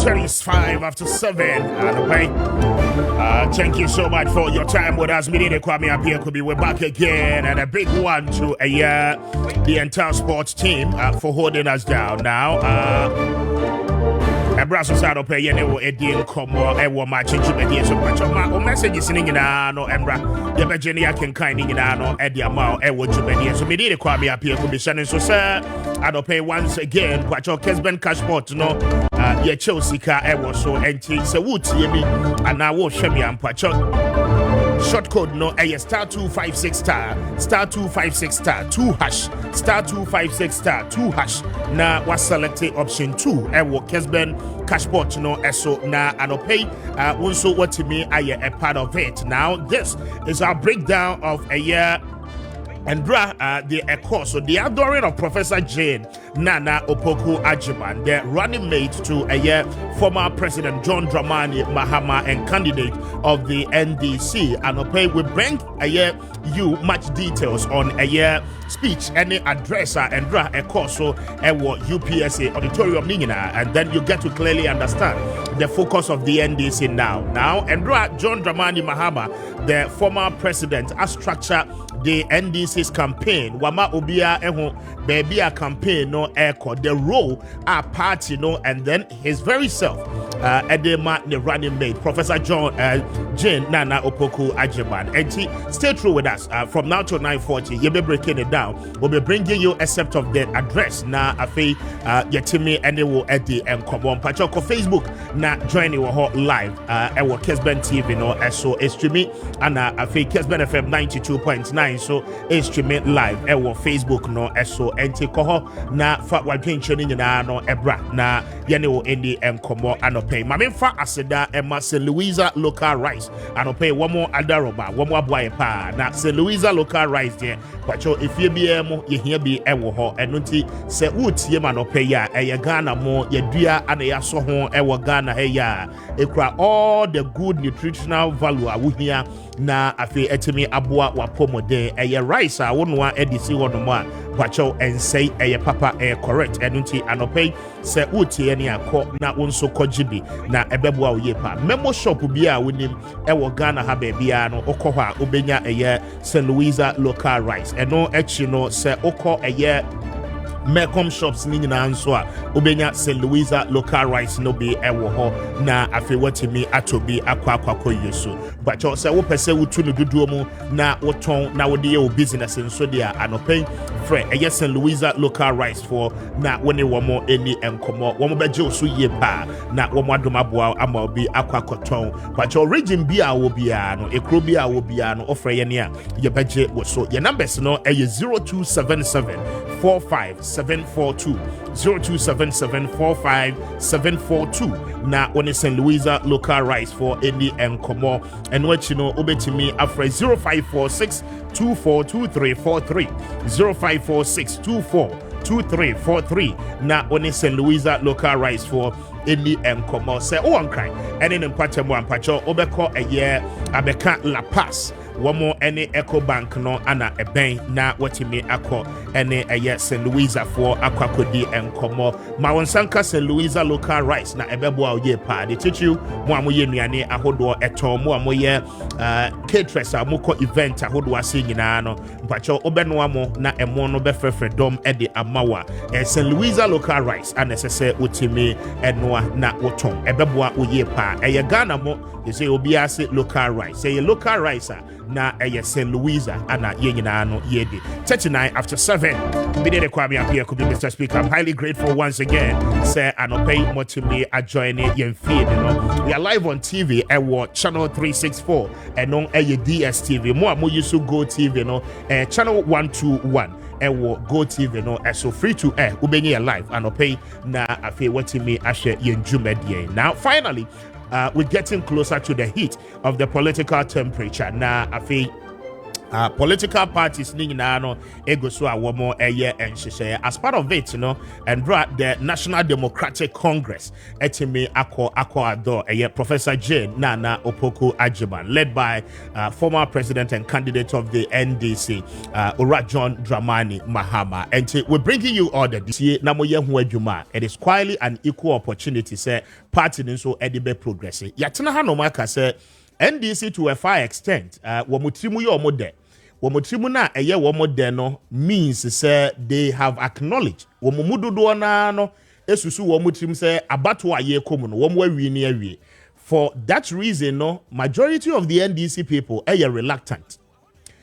25 after 7. Thank you so much for your time with us. Kwame Appiah Kubi. We're back again, and a big one to the entire sports team for holding us down. Now, a brass side of pay any Edian Como, a woman change so much of my messages in no Embra, the Virginia can kind in no Edia Mao, a wood to so me Kwame Appiah Kubi. So, sir, I don't pay once again, but your Kessben cashport, no, your Chelsea car, I was so empty, so would see me, and I will show me and patch short code no star 256 star 256 star 2 hash star 256 star 2 hash na was selected option 2 ewo Kessben cashport no eso na anopay also what to me a part of it. Now this is our breakdown of a year and the course. So the adoring of Professor Jane Nana Opoku Agyemang, the running mate to former President John Dramani Mahama and candidate of the NDC. And we bring you much details on speech, any address and a course so UPSA auditorium ningina, and then you get to clearly understand the focus of the NDC now. And John Dramani Mahama, the former president, has structured the NDC's campaign. Wama Obia Eho Baby a campaign no echo the role a party no, and then his very self Edema the running mate Professor Jane Nana Opoku Agyemang. And stay true with us from now to 9:40. You'll be breaking it down. We'll be bringing you a set of the address na afi yetimi anywhere Eddie and come on Pachoko Facebook na join you live our Kessben TV no so streaming and afi Kessben FM 92.9 so streaming live our Facebook no so enti koho na fa wadwencheni na no ebra na yene wo endi enkomo anope mame fa aseda Emma St. Louisa local rice anope womo adaroba womo aboye pa na St. Louisa local rice there pacho efie bia mo ye hia bi ewo ho enunti se wutie manope ya eye Ghana mo yedua ana ya so ho ewo Ghana he ya ekura all the good nutritional value awuhia na afi etimi aboa wapomode eye rice a wonwa edisi hono mo a pacho and say papa correct enunti anope se wutie ne akọ na wonso kojibi na ebeboa oyepa memo shop bia wonim ewo Ghana ha ba bia no okọ a obenya St. Louisa local rice eno echi no se okọ Mecom shops ni nyina nso a obenya St. Louisa local rice no be ewo ho na afi watimi atobi akwa yeso bacho se wo pese wutu no duduo mu na woton na wode ye business nso dia anopen frɛ St. Louisa local rice for na woni womo eni enkomo womo beje oso ye pa na womo adomaboa ama obi akwakoton bacho region bia wo bia no ekro bia wo bia no ofrɛ ye ne a ye beje wo so ye numbers no 0277 45742 0277457742 na one St. Louisa local rice for any enkomo and what you know obetimi after 0546 242343 0546 242343 na one St. Louisa local rice for any enkomo say o ankran ene ne mpatemo ampacho obeko abeka La Paz womo ene Eco Bank no ana eben na watimi akọ ene St. Louisa for akwakodi enkomo ma wonsanka St. Louisa local rice na ebeboa oye pa de techu mo amoye nuane ahodo eton mo amoye caterers amoko event ahodo ase nyina no mpacho obenoa mo na emo no befrefre dom ede amawa St. Louisa local rice anesese otimi enoa na woton ebeboa oye pa Ghana mo say obi ase local rice say local rice na St. Louisa ana yenyina no yedi 39 after 7. Bidede Kwame Appiah Kubi, Mr. Speaker. I'm highly grateful once again. Say anopay motimi adjoining yen feed. We are live on TV at channel 364 and on DSTV. More use Go TV channel 121. Go TV so free to air. Ubenye live anopay na afi watimi ashe yenjumedie. Now finally we're getting closer to the heat of the political temperature. Na afi political parties ni nyinaa no ego so a womo eye enhyehyɛ as part of it and the National Democratic Congress etimi akɔ ado Professor Jane Nana Opoku Ajiman, led by former president and candidate of the NDC Ora John Dramani Mahama. And we're bringing you all this year na mo ye ho adwuma. It is quietly an equal opportunity say party nso edibe progress yatena ha no maka say NDC to a far extent womutrimu ye omode womutrimu na eye womode no means say they have acknowledged womumudodo na no esusu womutrim say abato aye komu no womu awie ni awie. For that reason majority of the NDC people are reluctant.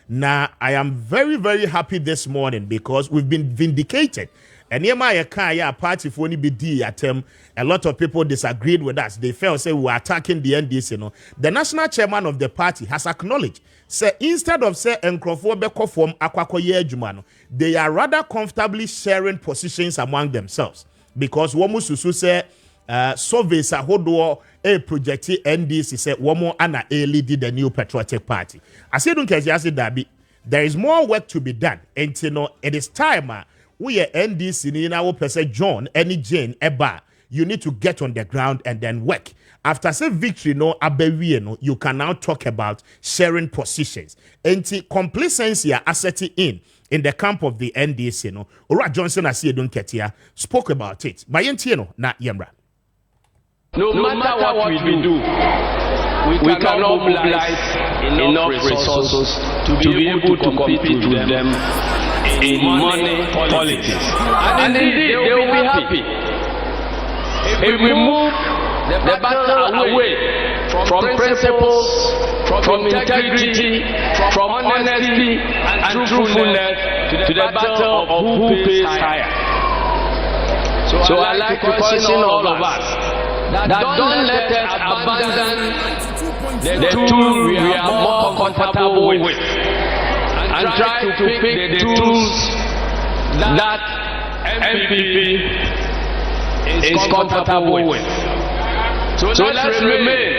Now I am very, very happy this morning because we've been vindicated. And near my party for be at a lot of people disagreed with us. They felt say we were attacking the NDC. The national chairman of the party has acknowledged. Say instead of say encrophobia form akwakoye jumano, they are rather comfortably sharing positions among themselves. Because womu susu say surveys ahodo project NDC say womu ana lead the new patriotic party. I say don't dabi. There is more work to be done. And it is time we are NDC in our person John, any Jane, Eba. You need to get on the ground and then work. After say victory, you can now talk about sharing positions. And complacency are asserting in the camp of the NDC. Ora Johnson Asiedu spoke about it. Mayentieno na yemra. No matter what we do, we cannot mobilize enough resources to be able to compete with them in money politics. And indeed, they will be happy if we move the battle away from principles, from integrity, from honesty and truthfulness to the battle of who pays higher. So I like to caution all of us that don't let us abandon the tool we are more comfortable with and try to pick the tools that MPP is comfortable with. So let's remain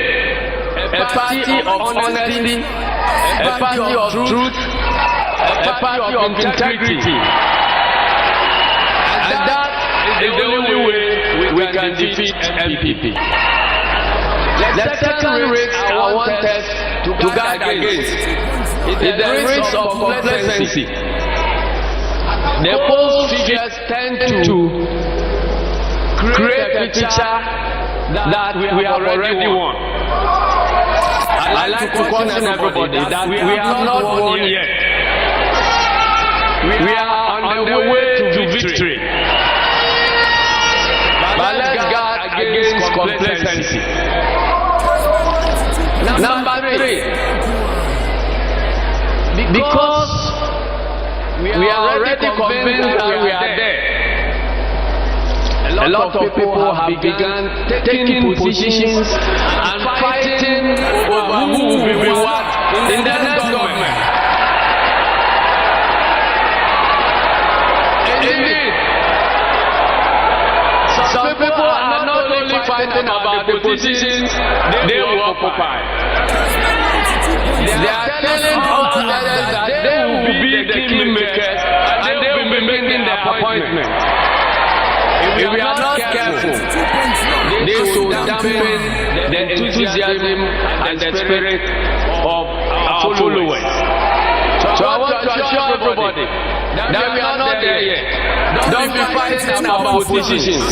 a party of honesty, a party of truth, a party of integrity. And that is the only way we can defeat MPP. The second risk I want us to guard against is the risk of complacency. The poll figures tend to create a picture that we have already won. I like to caution everybody that we have not won yet. We are on the way to victory. But let's guard against complacency. Number 3, because we are already convinced that we are there. A lot of people have begun taking positions and fighting over who will be what in the next government. Indeed, some people are not only fighting about the positions they will occupy. They are telling all others that they will be the kingmakers and they will be making the appointment. If we are not careful, this will dampen the enthusiasm and the spirit of our followers. So I want to assure everybody that we are not there yet. Don't be fighting about positions.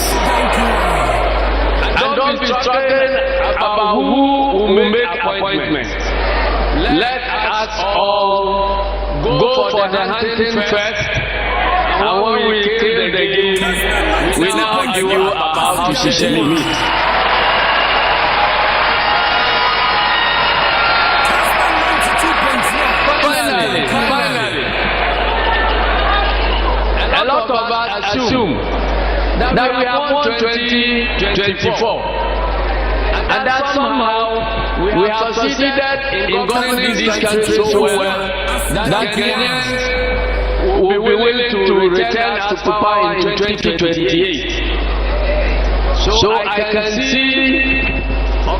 And don't be struggling about who will make appointments. Let us all go for the hunting first. And when we kill the game, we now argue about decision meat. Finally, a lot of us assume that we have won 2024 and that somehow we have succeeded in governing this country so well that Kenyans will be willing to return us to power in 2028. So I can see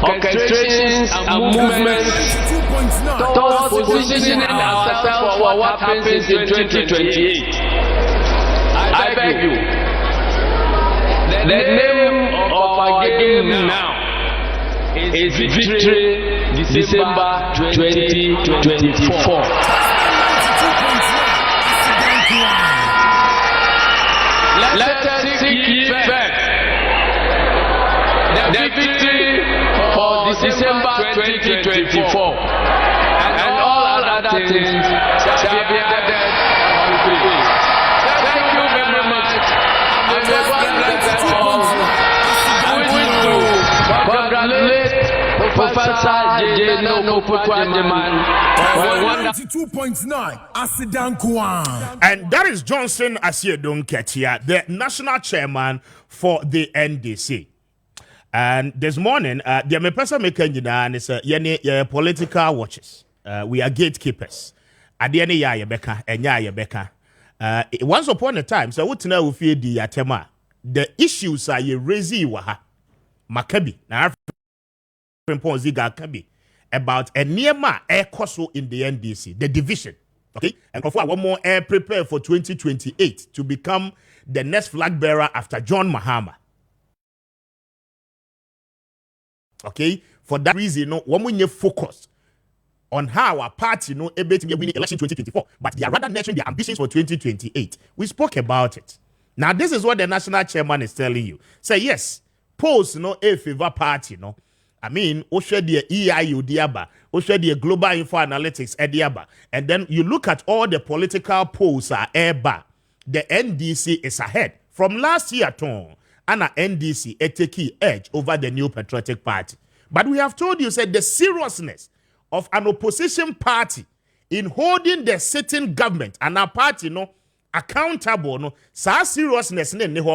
orchestrations and movements towards positioning ourselves for what happens in 2028. I beg you, the name of our game now is Victory December 2024. Let us seek ye first the victory for December 2024, and all other things shall be added unto it. Thank you very much, and may God bless us all. I wish to congratulate Professor J.J. Nopukwanjeman for 92.9 And that is Johnson Asiedon Ketia, the national chairman for the NDC. And this morning, the person making is political watchers. We are gatekeepers. At the end of Yabeka and Yabeka. Once upon a time, so what now we feel the Atema. The issues are you raising waha Makabi na Ziga Kabi about a nearma air coso in the NDC, the division. Okay, and for one more air prepare for 2028 to become the next flag bearer after John Mahama. Okay, for that reason, no one will focus on how our party able to win election 2024, but they are rather nurturing their ambitions for 2028. We spoke about it. Now, this is what the national chairman is telling you. Say yes, polls a favor party I mean, Oshe the EIU diaba, Oshe the Global Info Analytics diaba, and then you look at all the political polls are eba. The NDC is ahead from last year. And NDC take key edge over the New Patriotic Party. But we have told you said the seriousness of an opposition party in holding the sitting government and our party accountable sa seriousness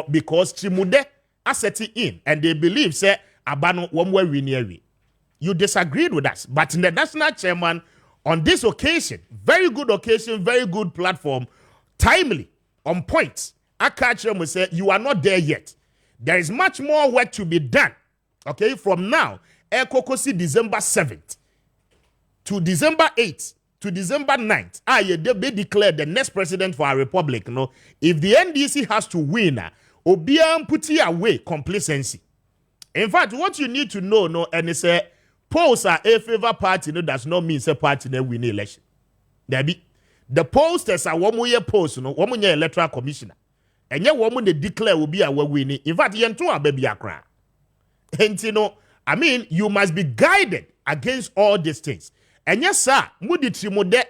because Chimude asset in and they believe say abano womwe winieri. You disagreed with us, but in the national chairman on this occasion, very good occasion, very good platform, timely, on point. Akache will say you are not there yet. There is much more work to be done. Okay, from now, Ekokosi December 7th to December 8th to December 9th, they declared the next president for our republic. If the NDC has to win, Obiang put away complacency. In fact, what you need to know, and it's a polls are a favor party, does not mean a party that win election. The posters are one year post, one year electoral commissioner. And yet woman they declare will be a winning. In fact, you a baby akra. And I mean, you must be guided against all these things. And yes, sir, mudi trimode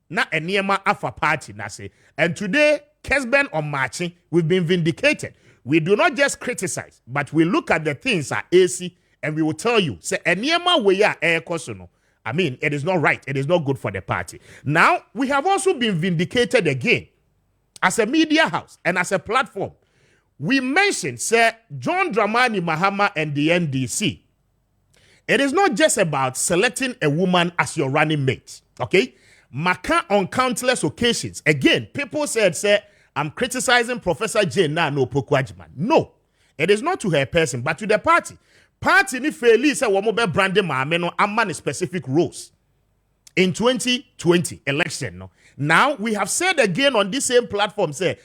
na eniema afa party na say. And today, Kessben on Maakye, we've been vindicated. We do not just criticize, but we look at the things at AC and we will tell you, say eniema we are air kosono. I mean, it is not right. It is not good for the party. Now, we have also been vindicated again. As a media house and as a platform, we mentioned, say, John Dramani Mahama and the NDC. It is not just about selecting a woman as your running mate, okay? Maka on countless occasions. Again, people said, say, I'm criticizing Professor J. Nopukwanjeman. No, it is not to her person, but to the party. Party ni fairly say womobe brande maameno amman specific roles. In 2020 election, now we have said again on this same platform, say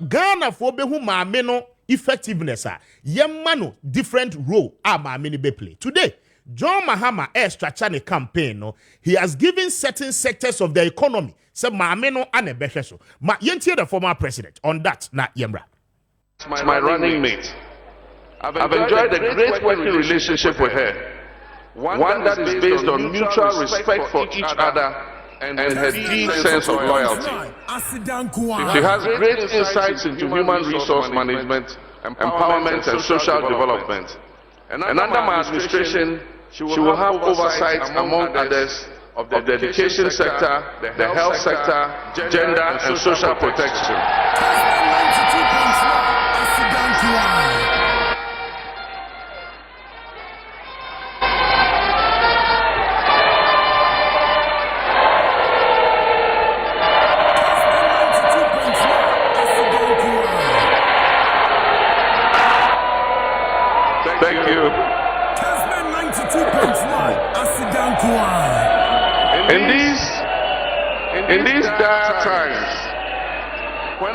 Ghana for behu maameno effectiveness yemano different role maameni be play. Today, John Mahama Chane campaign, he has given certain sectors of the economy say maameno anebehweso. Ma yentie the former president on that na yemra. My running mate. I've enjoyed a great working relationship with her. One that is based on mutual respect for each other and her deep sense of loyalty. She has great insights into human resource management, empowerment and social development. And under my administration, she will have oversight, among others, of the education sector, the health sector, gender and social protection. Thank you. In these dire times,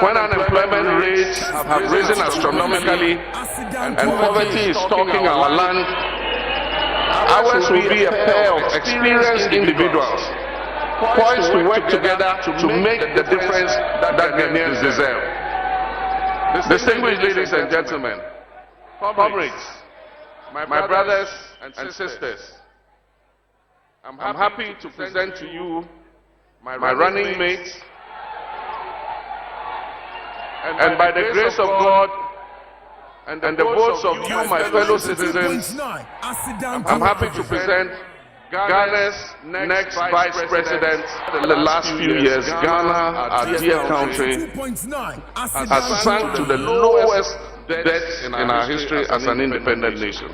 when unemployment rates have risen astronomically and poverty is stalking our land, ours will be a pair of experienced individuals poised to work together to make the difference that Ghanaians deserve. Distinguished ladies and gentlemen, comrades, my brothers and sisters, I'm happy to present to you my running mate, and by the grace of God and the votes of you, my fellow citizens, I'm happy to present Ghana's next Vice President. In the last few years, Ghana, our dear country, has sunk to the lowest debts in our history as an independent nation.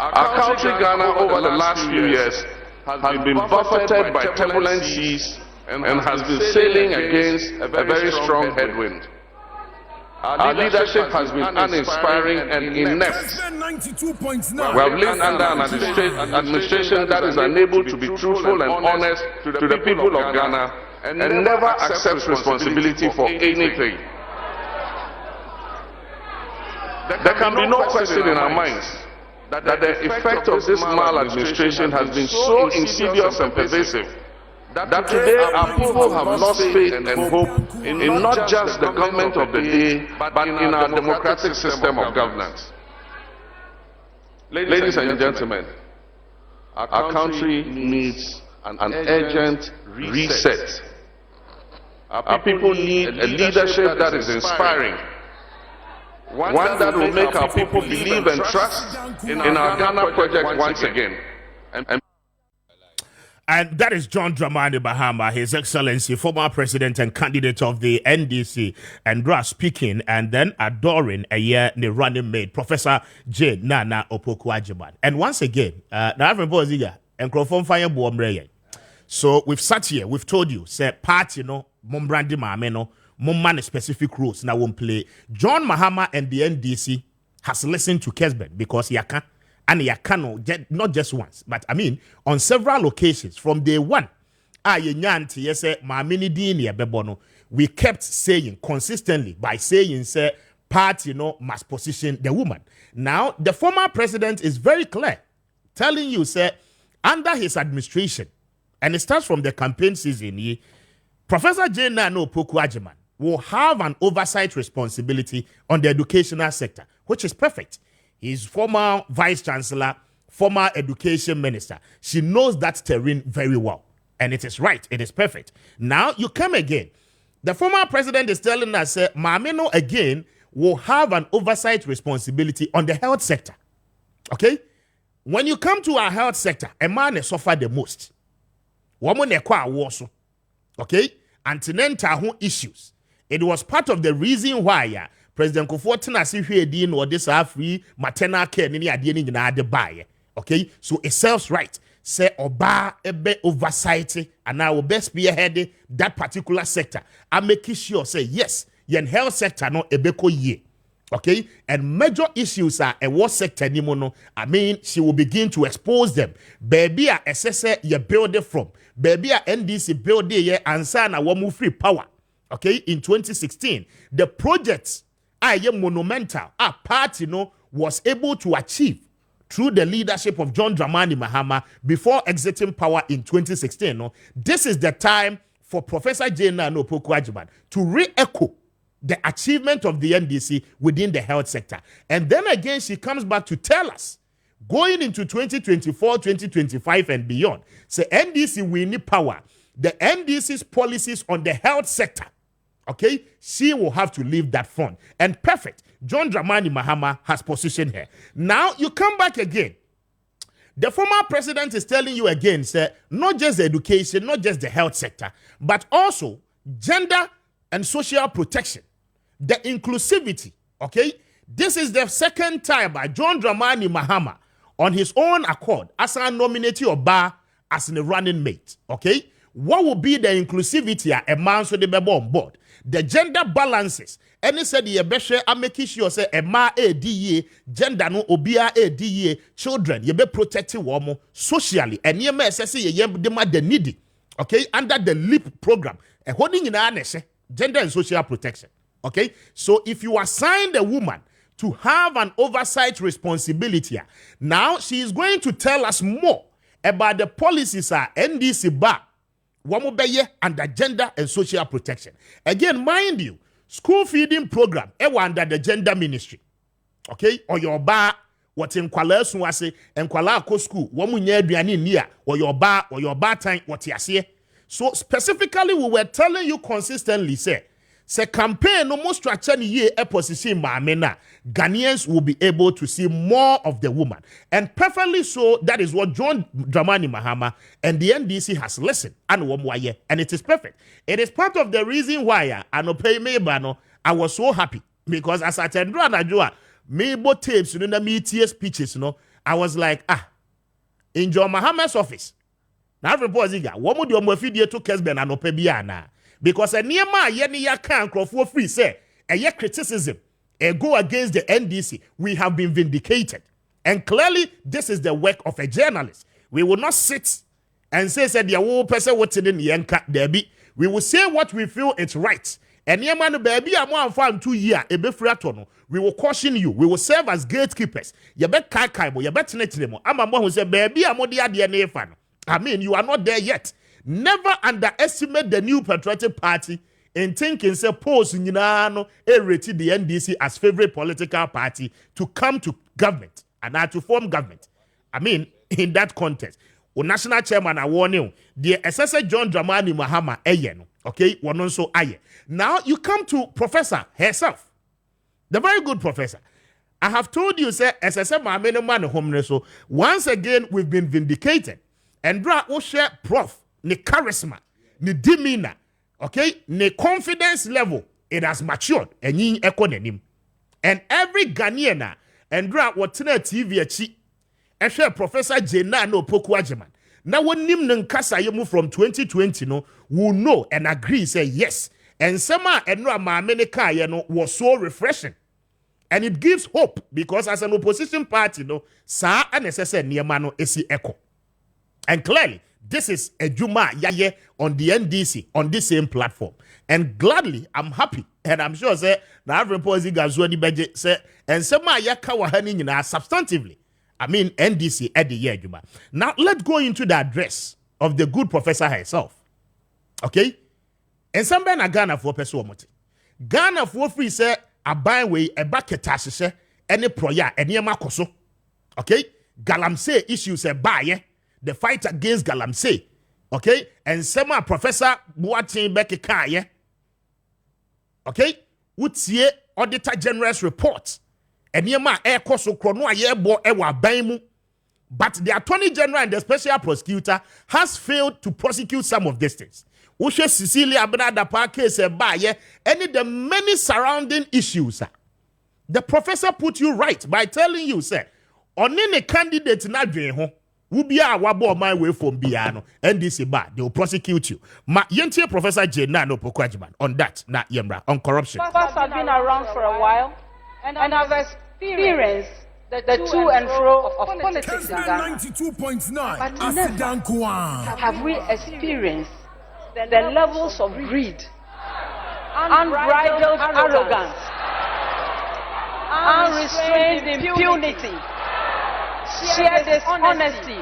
Our country, Ghana, over the last few years, has been buffeted by turbulent seas and has been sailing against a very strong headwind. Our leadership has been uninspiring and inept. We have lived under an administration that is unable to be truthful and honest to the people of Ghana and never accepts responsibility for anything. There can be no question in our minds that the effect of this maladministration has been so insidious and pervasive that today our people have lost faith and hope in not just the government of the day, but in our democratic system of governance. Ladies and gentlemen, our country needs an urgent reset. Our people need a leadership that is inspiring, one that will make our people believe and trust in our Ghana project once again. And that is John Dramani Mahama, His Excellency, former president and candidate of the NDC, and speaking and then adoring a year the running mate, Professor J. Nana Opoku-Agyeman. And once again, so we've sat here, we've told you, say party no, Mombrandi Mameno, Mumman specific rules now won't play. John Mahama and the NDC has listened to Kessben because he can. And Yakano, not just once, but I mean, on several occasions from day one, we kept saying consistently by saying, say, party must position the woman. Now, the former president is very clear, telling you, say, under his administration, and it starts from the campaign season, Professor J. Nana Opoku-Agyeman will have an oversight responsibility on the educational sector, which is perfect. He's former vice chancellor, former education minister. She knows that terrain very well. And it is right. It is perfect. Now you come again. The former president is telling us, Mameno again will have an oversight responsibility on the health sector. Okay? When you come to our health sector, a man has suffered the most. Okay? Antenatal issues. It was part of the reason why President Kufuor si hwedi no this free maternal care ni ade ni nyina ade bae. Okay? So it serves right. Say oba ebe oversight and now best spearhead that particular sector. I make sure say yes, yen health sector no ebeko ye. Okay? And major issues are a what sector ni mono. I mean, she will begin to expose them. Baby a assessor ye build it from. Baby a NDC build it ye ansa na wamu free power. Okay? In 2016, the projects monumental party was able to achieve through the leadership of John Dramani Mahama before exiting power in 2016. This is the time for Professor J. Nana Opoku-Agyeman to re-echo the achievement of the NDC within the health sector. And then again, she comes back to tell us, going into 2024, 2025 and beyond, say NDC we need power. The NDC's policies on the health sector, okay, she will have to leave that front. And perfect. John Dramani Mahama has positioned her. Now you come back again. The former president is telling you again, sir, not just the education, not just the health sector, but also gender and social protection, the inclusivity, okay? This is the second time by John Dramani Mahama on his own accord as a nominee or bar as a running mate, okay? what will be the inclusivity a man so they be on board? The gender balances. Any said the beshe a make sure say a ma ADA, gender no obia ADA, children, you be protecting woman socially, and ye may say ye the needy, okay, under the LEAP program, a holding in our gender and social protection. Okay, so if you assign the woman to have an oversight responsibility, now she is going to tell us more about the policies are NDC bar. Under gender and social protection. Again, mind you, school feeding program under the gender ministry. Okay? Or your bar, what in Kuala Suwase and Kuala Ko school, Wamunye Biani near, or your bar time, what you say. So specifically, we were telling you consistently, say campaign no more structure ye a position mena Ghanaians will be able to see more of the woman, and perfectly so. That is what John Dramani Mahama and the NDC has listened and it is perfect. It is part of the reason why I was so happy, because as I turned around me both tapes me speeches I was like in John Mahama's office now report ziga woman do video to Kessben and Opebiana. Because a nearma yeni ya can for free say a criticism go against the NDC. We have been vindicated. And clearly this is the work of a journalist. We will not sit and say the whole person what's in the yanka debi. We will say what we feel is right. And nearma no baby I'm 1 2 year e be free atono. We will caution you. We will serve as gatekeepers. You bet kaikaibo, you bet netimo. I'm a who say baby I'm odi ade fan. I mean, you are not there yet. Never underestimate the new patriotic party in thinking say post no rated the NDC as favorite political party to come to government and to form government. I mean, in that context, o national chairman I warn you, the SSA John Dramani Mahama Eyen, okay, one also aye. Now you come to Professor herself, the very good professor. I have told you, say SSA Mahame man home so once again we've been vindicated, and bra o share prof. Ni charisma, ni demeanor, okay, ni confidence level, it has matured, and yin economy. And every Ghanaian, and drop what TV achi, and share Professor Jena no Poku Ajeman. Now when nim nkasa yemu from 2020 no, will know and agree, say yes. And Sema and no Mameneka no was so refreshing. And it gives hope, because as an opposition party, no, sa unnecessary niamano esi echo. And clearly, this is a Juma Yaye on the NDC on this same platform. And gladly, I'm happy. And I'm sure say now reporting Gazwani Beje say and Sema Yaka Wahani substantively. I mean NDC at the year Juma. Now let's go into the address of the good professor herself. Okay? And somebody na Ghana for Pesomoti. Ghana for free say a byway a bucket say any proya any makoso. Okay? Galamsey issues a buy. The fight against Galamsey, okay, and Sema Professor Boateng Beke Kaye, okay, Utie Auditor General's report, and Yema Air Koso Krono Ayebo Ewa Baimu, but the Attorney General and the Special Prosecutor has failed to prosecute some of these things. Ushe Cecilia Abinadapa case baye, any the many surrounding issues. The professor put you right by telling you, sir, on any candidate na dwen Ubia wabo my way from Biano and this bad they will prosecute you. Ma yentie Professor Jena no Pokwajiman on that na yemra on corruption. I've been around for a while and I've experienced the to and fro of politics in Ghana. 92.9 But never have we experienced the levels of greed, unbridled arrogance, unrestrained impunity, sheer dishonesty,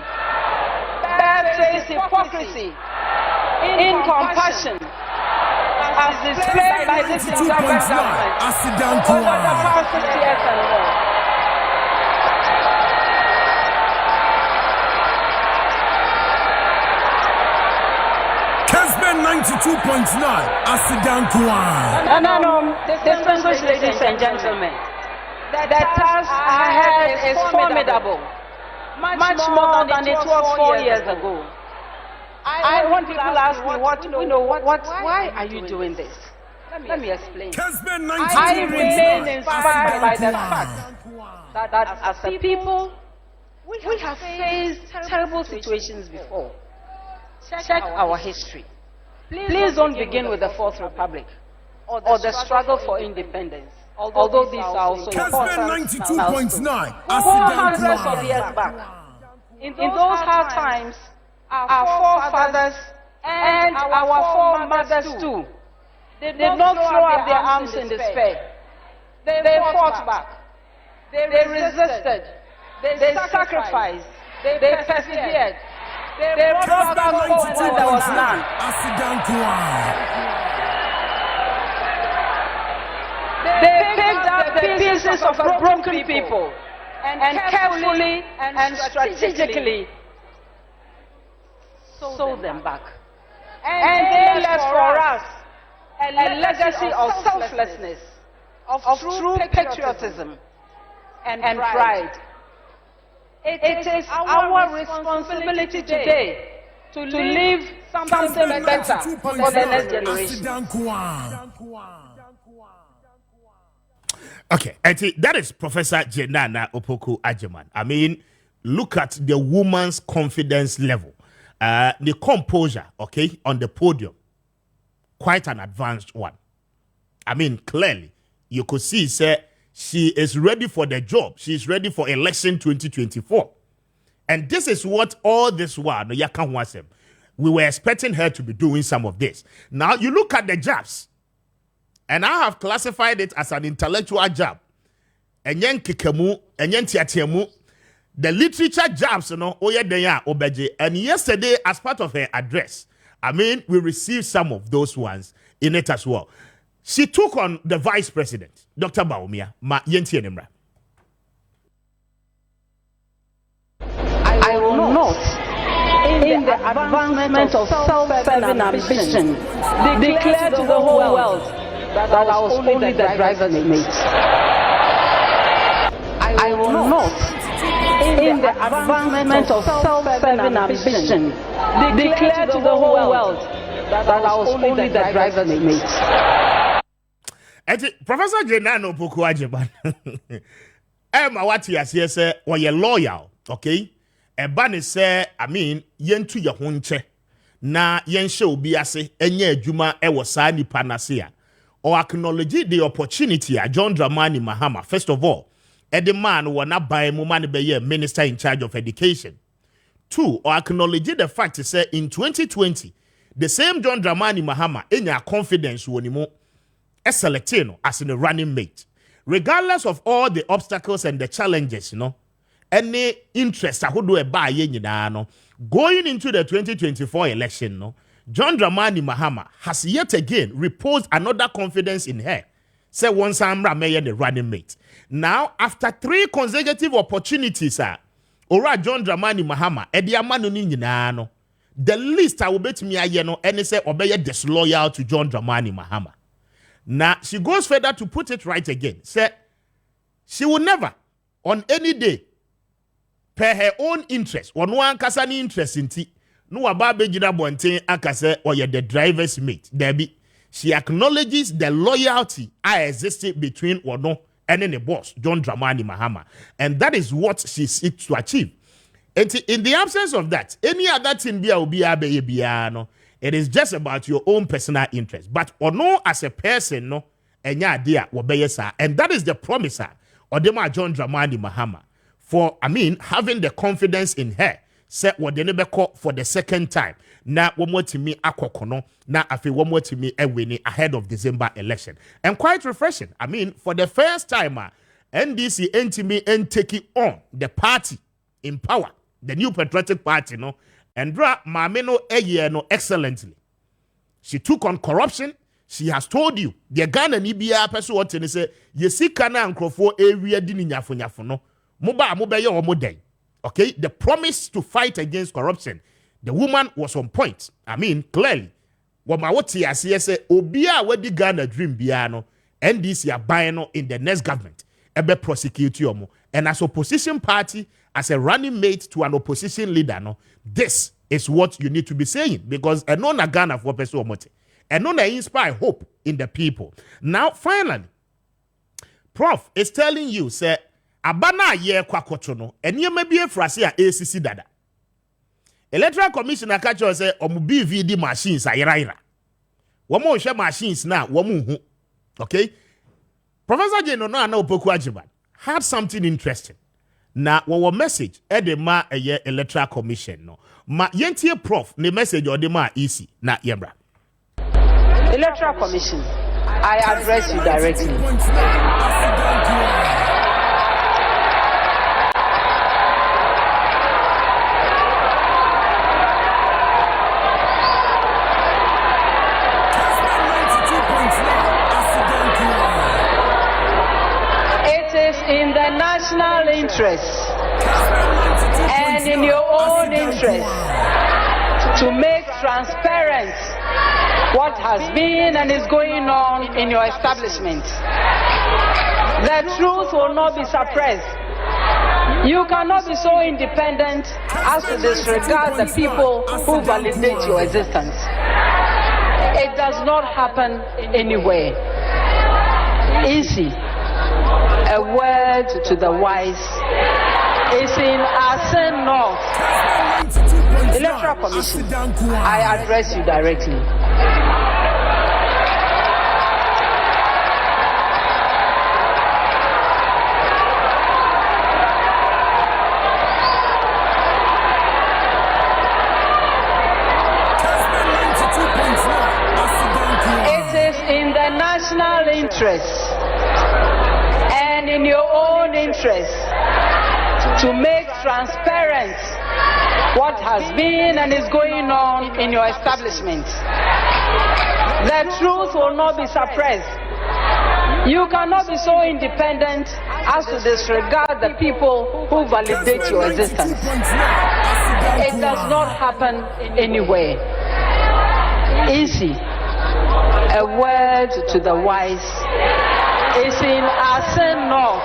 bare-faced hypocrisy, incompassion, as displayed by this incumbent government over the past 6 years and more. Kessben 92.9 Asidan Kwan. Distinguished ladies and gentlemen, the task ahead is formidable, much more than it was 4 years ago. When people ask me, why are you doing this? Let me explain. I remain inspired by the fact that as a people, we have faced terrible situations before. check our history. Please don't begin with the Fourth Republic or the struggle for independence, although these are also important. Kessben 92.9. 400 of years back, in those hard times, our forefathers and our foremothers too did not throw up their arms in despair. They fought back. They resisted. They sacrificed. They persevered. They brought back hope when there was none. They picked up the pieces of a broken people and carefully and strategically sewed them back. And they left for us a legacy of selflessness, of true patriotism and pride. It is our responsibility today to leave something better for the next generation. Okay, and that is Professor Jenana Opoku Agyeman. I mean, look at the woman's confidence level, the composure, okay, on the podium, quite an advanced one. I mean, clearly, you could see, sir, she is ready for the job. She is ready for election 2024. And this is what all this while, we were expecting her to be doing some of this. Now, you look at the jobs, and I have classified it as an intellectual job. And yen kikemu, and yen tiatiemu, the literature jobs, obeje. And yesterday, as part of her address, I mean, we received some of those ones in it as well. She took on the vice president, Dr. Bawumia, Yenti Enemra. I will not, in the advancement of self-serving ambition, declare to the whole world that I was only the driver's mate. I will not, in the advancement of self-serving ambition, declare to the whole world that I was only the driver's mate. Professor Jenana Opoku Agyeman. Emma what you say, or you're loyal, okay? A banner say, I mean, yen to your hunche. Na yen show be ase, enye juma ewasani panacea. Or acknowledge the opportunity at John Dramani Mahama. First of all, the man who not buy Mumani Beye minister in charge of education. 2, or acknowledge the fact to say in 2020, the same John Dramani Mahama in your confidence wonimo selected as in a running mate. Regardless of all the obstacles and the challenges, any interest I would do a buy going into the 2024 election, John Dramani Mahama has yet again reposed another confidence in her. Say once I'm the running mate. Now, after 3 consecutive opportunities, Ora John Dramani Mahama, the least I will bet me and say obey disloyal to John Dramani Mahama. Now, she goes further to put it right again. Say, she will never, on any day, per her own interest, or no one has any interest in tea, no ababe jina bonte akase or the driver's mate. Debbie, she acknowledges the loyalty I existed between Wano and the boss, John Dramani Mahama. And that is what she seeks to achieve. And in the absence of that, any other thing it is just about your own personal interest. But Ono as a person, no, and that is the promise or John Dramani Mahama. For, I mean, having the confidence in her, set what they never call for the second time. Now, one more to me, akokono. Now, I feel one more to me, winning ahead of December election. And quite refreshing. I mean, for the first time, NDC, NTME, and taking on the party in power, the new patriotic party, and dra mameno excellently. She took on corruption. She has told you, the Ghana Nibia person what to say, ye see kana and crofo area dini nyafo no. Moba yo modern. Okay, the promise to fight against corruption. The woman was on point. I mean, clearly, what my what here say obia wedi Ghana dream biano, NDC are buying in the next government. Ebe prosecute you. And as opposition party, as a running mate to an opposition leader, this is what you need to be saying, because a non Ghana for person omote. And non inspire hope in the people. Now, finally, Prof is telling you, say, abana ye kwakotono, and you may be a frasi a ACC dada. Electoral Commission akacho say omu BVD machines ayiraira. Womo hwe machines na womo hu. Okay? Professor Jeno no ana opoku ajiban had something interesting. Na wo message e de ma eye Electoral Commission no. Ma yentie prof ne message o de ma easy na yebra. Electoral Commission, I address you directly. In the national interest and in your own interest to make transparent what has been and is going on in your establishment. The truth will not be suppressed. You cannot be so independent as to disregard the people who validate your existence. It does not happen anywhere. Easy. A word to the wise is in Asen North. Electoral Commission, I address you directly. It is in the national interest in your own interest to make transparent what has been and is going on in your establishment. The truth will not be suppressed. You cannot be so independent as to disregard the people who validate your existence. It does not happen anywhere. Easy. A word to the wise is in Asen North.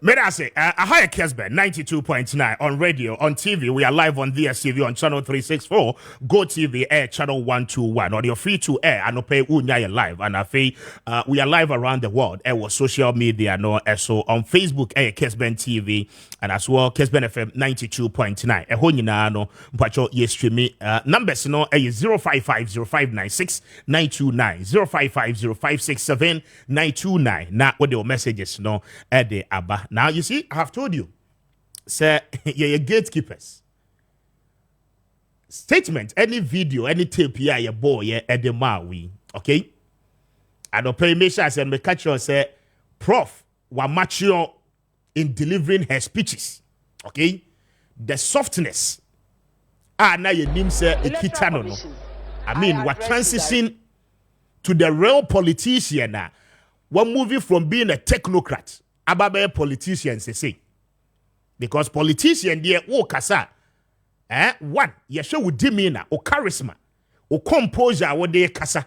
Medase, a higher Kessben 92.9 on radio, on TV. We are live on DSTV on channel 364, Go TV Air channel 121. On your free to air, and pay unyaya live. And we are live around the world. Our social media, no, so on Facebook, Kessben TV, and as well Kessben FM 92.9. Honina no, mpacho ye streaming numbers no 0550596 0550567 Na what your messages no the aba. Now, you see, I have told you, sir, you're gatekeepers. Statement, any video, any tape, yeah, your boy, yeah, at the Maui, okay? I don't pay me, I said, me catch you, say, Prof, were mature in delivering her speeches, okay? The softness. Now your name, sir, Ikitano, no. I mean, we're transitioning to the real politician now. We're moving from being a technocrat. Ababe politicians say, because politician there o kasa one ye show with demeanor or charisma or composure what they kasa.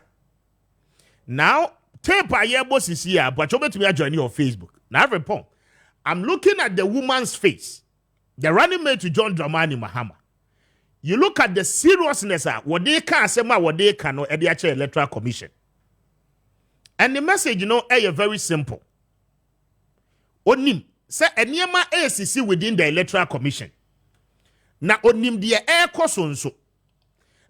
Now tape aye boss is here, but you bet me join you on Facebook. Now report. I'm looking at the woman's face, the running mate to John Dramani Mahama. You look at the seriousness what they can say what they can at the actual Electoral Commission. And the message, you know, is very simple. Onim say eniyama ACC within the Electoral Commission. Na onim the air kosonso.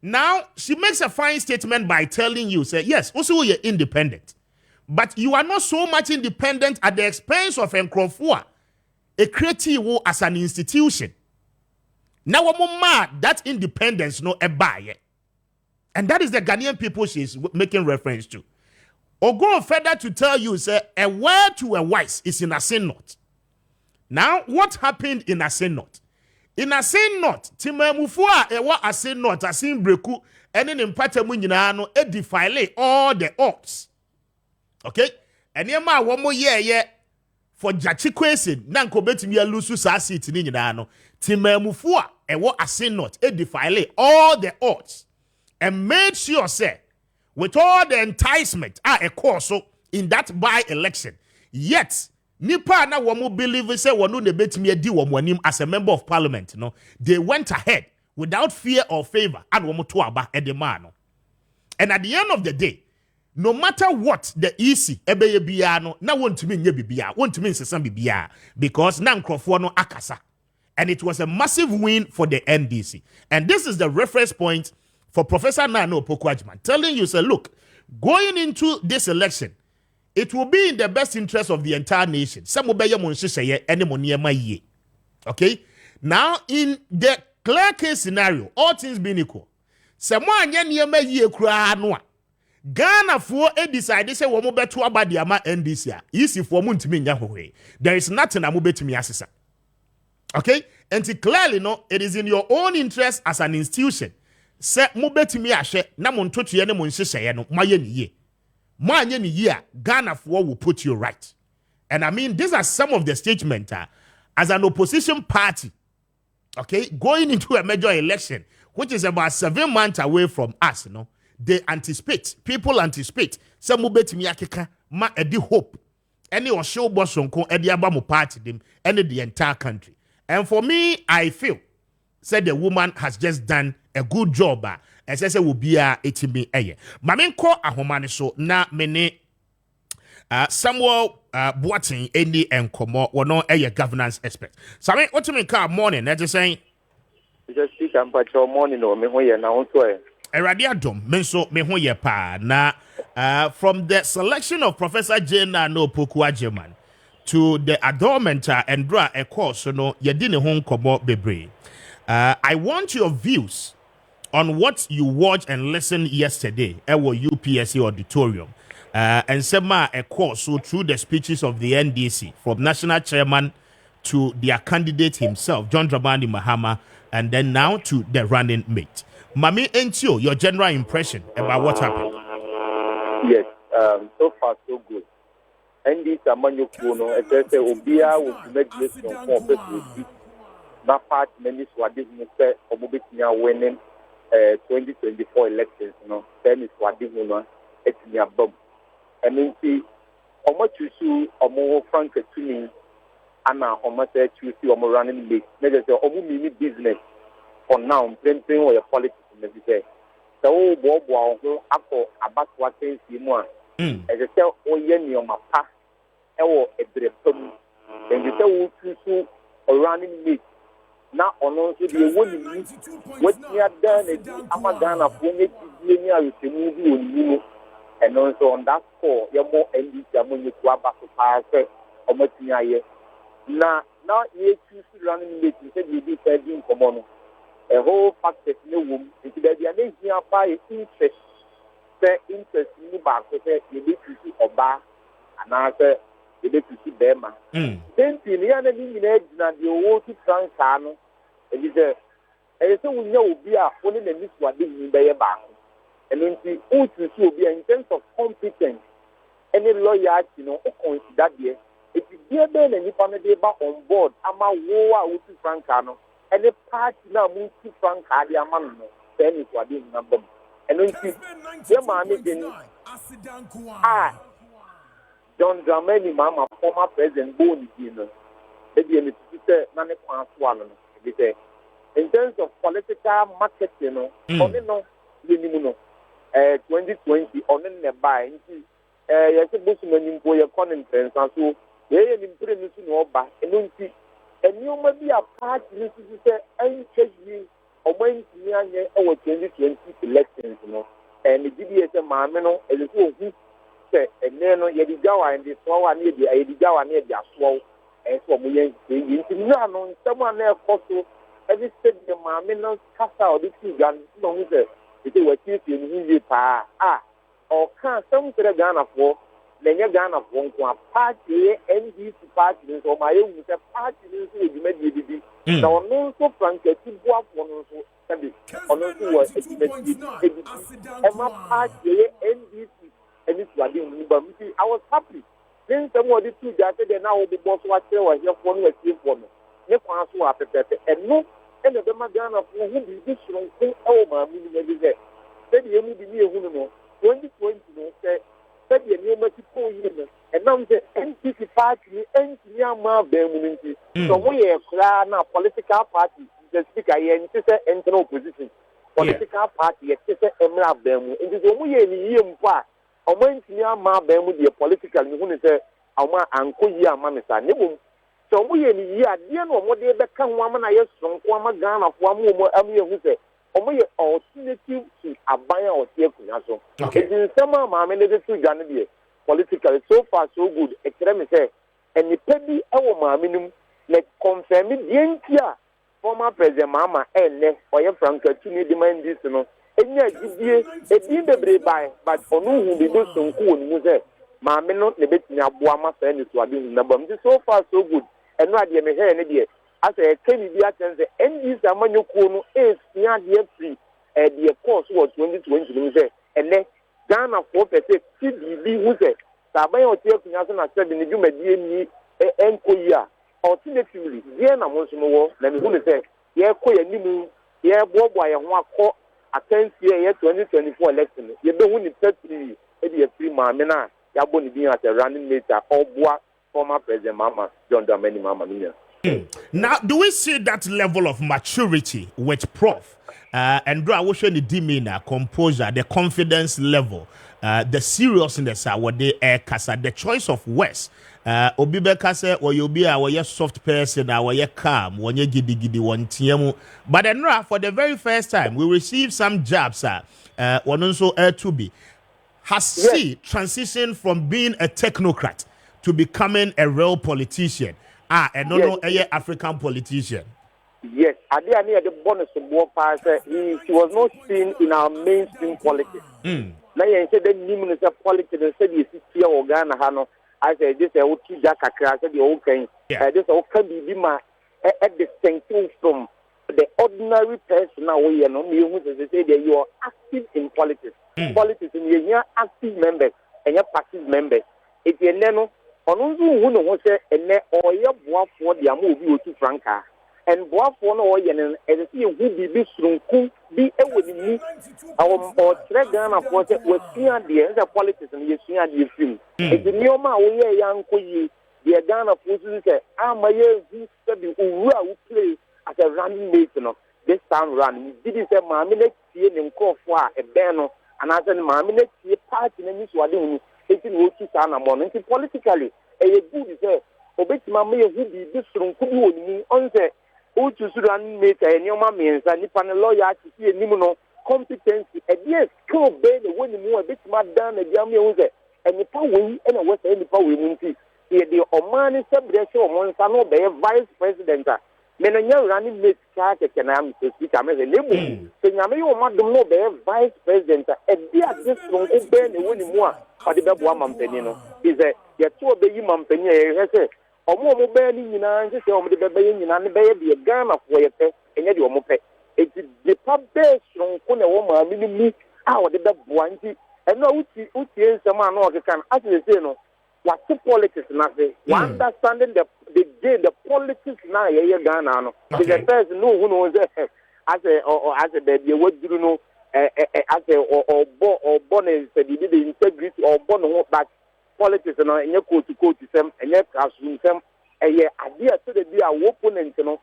Now she makes a fine statement by telling you, say yes, also you're independent, but you are not so much independent at the expense of Nkrofua, a creative as an institution. Now that independence no e buy, and that is the Ghanaian people she's making reference to. Or go further to tell you, say, a word to a wise is in a sin not. Now, what happened in a sin not? In a sin not, Timemufua, a what a sin not, a sin breku, and in Patamunino, a defile all the odds. Okay? And yema one more year for Jachiquesin, Nanko Betimia Lusu Sassi Tininano, Timemufua, a what a sin not, a defile all the odds, and made sure, say, with all the enticement a course in that by-election, yet nipa na womu believe say wonu ne betimi adi womu as a member of parliament, no, they went ahead without fear or favor and womu to aba edemano. And at the end of the day, no matter what the EC ebeye biya no na wontumi nye bibia, wontumi nsesam bibia, because na nkrofo no akasa. And it was a massive win for the NDC. And this is the reference point for Professor Nana Opoku-Agyeman, telling you, say, look, going into this election, it will be in the best interest of the entire nation. Okay? Now, in the clear case scenario, all things being equal, Ghana for a decide say womo beto abadi ama NDC easy for mu ntimi nya hohwe. There is nothing amu betimi asesa. Okay? And clearly no, it is in your own interest as an institution. Say mu betimi ahwe na mo ntotoye ne mo nhyehyeye no maye ni ye. Mo anye ni ye a Ghana for will put you right. And I mean these are some of the statements as an opposition party. Okay? Going into a major election which is about 7 months away from us, you know. They anticipate, people anticipate. Some betimi akeka ma edi hope. Any or show bosonko edi aba mo party them, any the entire country. And for me, I feel said the woman has just done a good job. And says will be a etimi eye. Mamen ko ahomane so na mene Samuel Boating any enkomo wono eye governance expert. So I mean what you mean car morning? That's just saying. Just speak and patch your morning or me hoye na onto. Eradiadom, menso me ho ye pa na from the selection of Professor Jane no Opoku-Agyeman to the adornment and draw a course no yedi ne ho nkomo bebre. I want your views on what you watched and listened yesterday at UPSC auditorium and sema a course so through the speeches of the NDC from national chairman to their candidate himself John Dramani Mahama and then now to the running mate. Mami Entio, your general impression about what happened? Yes, so far so good. And this Amanyo Kuno, as I say, Obia will make this one for that part, many Swadish Mr. Omobitia winning 2024 elections, you know, then it's Swadish, it's near Bob. And then see, how much you see, or more frank to me, and now how much you see, or more running big. Maybe it's a business for now, playing or your politics. So, Bobo, Apple, about what things you want. As I tell, oh, Yenny on my path, or a drepum, and you tell who running meat. Now, on also the woman, what you have done is Amagana for me, with the movie on you, and also on that score, you're more ending when you go back to pass or Matia. Now, you choose running meat, you said you be saying, come on. A whole factor in the womb, into the idea by interest, say interest in the back, say you need to see Oba, and answer you need to see Bema. Then the other thing in edge, and the old Francano, and is a we know be a only the miss what did you buy back. And then the old to be in terms of competence, any lawyer, you know, that year, if you dear Ben and you found a day back on board, I'm a war with Francano. And the party now moves to Frank Hadiaman, then it's what is number. And when you see the John Dramani Mama, former President Boni, maybe a sister, Nane Kwan, in terms of political marketing, only no, 2020, only nearby, yes, a Bushman for your conference, and so they are in no back, and don't see. And you may be a party to say, and check you or when you are 2020 elections, you know, and the GBS Mameno, and the who say, and then Yedigawa and the Swawa near the Yedigawa near the Aswell, and so we know someone else also, every state the Mameno cast out the two guns, no, if they were teaching who you pa, or can't some to the Ghana for. Then you Ghana one party, NDC party, or my own party, you made the now, no so frank, you go up one also, and also was a party, NDC, and it's what you but I was happy. Then somebody two that now the boss was here, your phone was here for me. You can't so happy, and no, and the Ghana for whom you this long thing, oh, my meaning every day. Then you may be near 2020, say. And now the NPC party, NPC Bemunity. So we are now political party, the speaker, and sister and opposition. Political party, sister Emra Bemu. And the only year, or when Yama Bemu, the political, who is a Ama Anko Yamamisa, Nibum, so mo ye ni ya de no mo de be ka ho ama na ye sonko ama Ghana fo ama mo am ye hu se omo ye alternative to aban a otie kunya so Okay. in sama ma me ne de tu dwane de politically so far so good e kire me say eni pedi e wo ma me num na confirm de ntia former president mama ene oye frank atuni de man this no enya gidie e din bebre bai but onu hu bi do sonko won mu say ma me no ne betini aboa ma fa ni so ade hu na bam so far so good eno ade me he ne de asa e keni bi atense ndc amanyokuo no esia de free the course was 2020 no say ene Ghana for pese TDB hu say saban o tie kunya so na se bi ne dwumadie ni enkoyia alternatively there na mo so no wo na me hu ne say ye koya nimu ye bobo ye ho akọ atensie ye 2024 election ye be hu ni 30 e de free ma me na ya bo ni bi as a running mate oboa former president mama John Dramani mama no. Now, do we see that level of maturity with Prof? And do I wish any demeanor, composure, the confidence level, the seriousness, what they kasa, the choice of words. Obibe kase, or you be a soft person, or you calm, when you giddy one tiemu. But then, for the very first time, we received some jabs, one also to be. Has she transitioned from being a technocrat to becoming a real politician? And no, African politician. Yes, Adi the bonus of war pass. She was not seen in our mainstream politics. Now you said the minister of politics and said you see here or Ghana Hano. I said this is okay. Jack I said the okay. This okay be my at the distinction from the ordinary person. Now we are not you say that you are active in politics. Politics and you are active members and your passive members. If you know. Onunzu hu no ho se ene oye boafo de ama obi otu franka en boafo no oye ne e se hu bibi surunku bi ewoni mu o tre Ghana for se wasia de e politics no yesia de film e de nioma wo ye yankoyi de Ghana for se amaye hu se bi owura wo play as a running mate no this time run did say maame na tie ne nkofo a e ben no anase ne maame na tie party na ni so ade hu politically, a good say, Obetima may who be this from Kubu on the old to Sudan mate and your mammy and Nipan lawyer to see a Nimuno competency. And yes, go obey the one more a bit mad down a Yami and the power and a West any power we see. Here the Oman subject of Monsano Bay vice president. Men and your running mate chat can I am to speak a name. So Yami Madam no Bay vice president and dear this from obey the one more. For the Babu Mampenino is a Yatu Bay Mampenia, has a Omo Baby in answer to the baby and baby a gun of way and yet you mope. It is the pub best from Kuna Woma, meaning how the Babuanti, and no Uti, some man or can actually say no. What's the politics nothing? Understanding the politics now, Ghana. Is a person who knows as a baby, what do you know? As a or born is the integrity or born but politics and your coat to them and your classroom them a idea to the dear opponent, you know,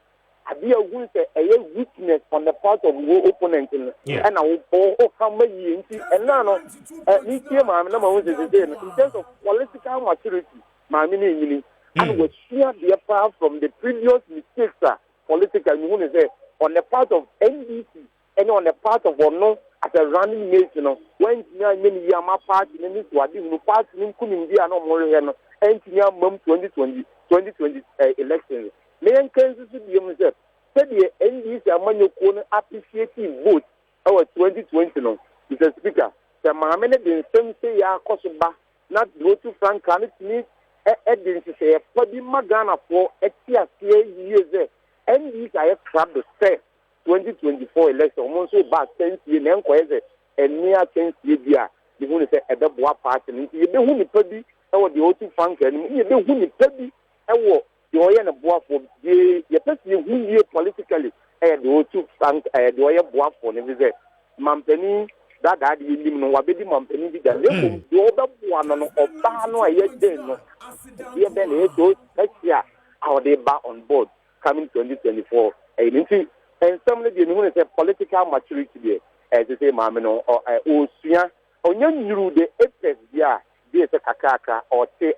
idea who say a weakness on the part of your opponent and I will how many and now in terms of political maturity, my meaning and was sheer the apart from the previous mistakes political you say on the part of NDC. And on the part of one as a running mate, you know, when many year my party in this one, the party in India no more than 2020 elections. Mayan Kansas City himself said the NDC Kwame appreciative vote our 2020 no. Mr. Speaker, the Mohammed in some say ya Kosoba, not go to Frank Canity, Edins say a Podi Magana for a years there. NDC I have crab the step. 2024 election almost so bad 10 years and quite a near 10 years the one say a double party and you don't want to pay or the OT funk and you don't want to pay or the oil and bois for the person who here politically and the OT funk the oil bois for the Mampeni that you know what baby Mampeni did the other one or Bano a year then here then it next year how they back on board coming 2024 and and some of the say political maturity there, as they say, Mamino or Osia, or you the effects there, there's a kakaka or take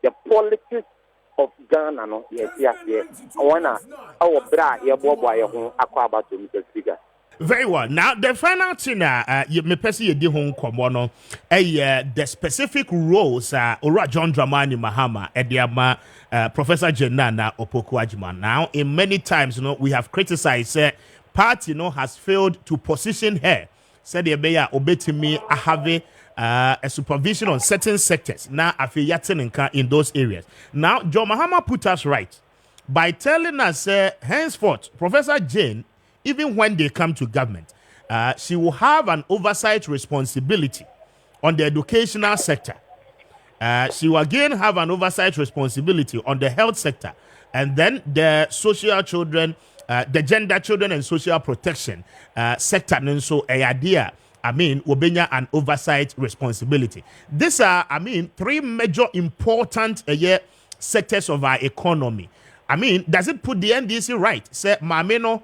the politics of Ghana, no, yes, I wanna our bra, your boy, Aquaba to Mr. Speaker. Very well. Now, the final thing, me pesi ye di hon komono, the specific roles, Ora John Dramani Mahama, Ediama, Professor Jenana Opoku Ajima. Now, in many times, we have criticized, party, has failed to position her. Said the mayor obetimi have a supervision on certain sectors. Now, affiliating in those areas. Now, John Mahama put us right by telling us, henceforth, Professor Jane, even when they come to government, she will have an oversight responsibility on the educational sector. She will again have an oversight responsibility on the health sector. And then the social children, the gender children and social protection sector. And so a idea, will be an oversight responsibility. These are, three major important sectors of our economy. Does it put the NDC right? Say, Mameno,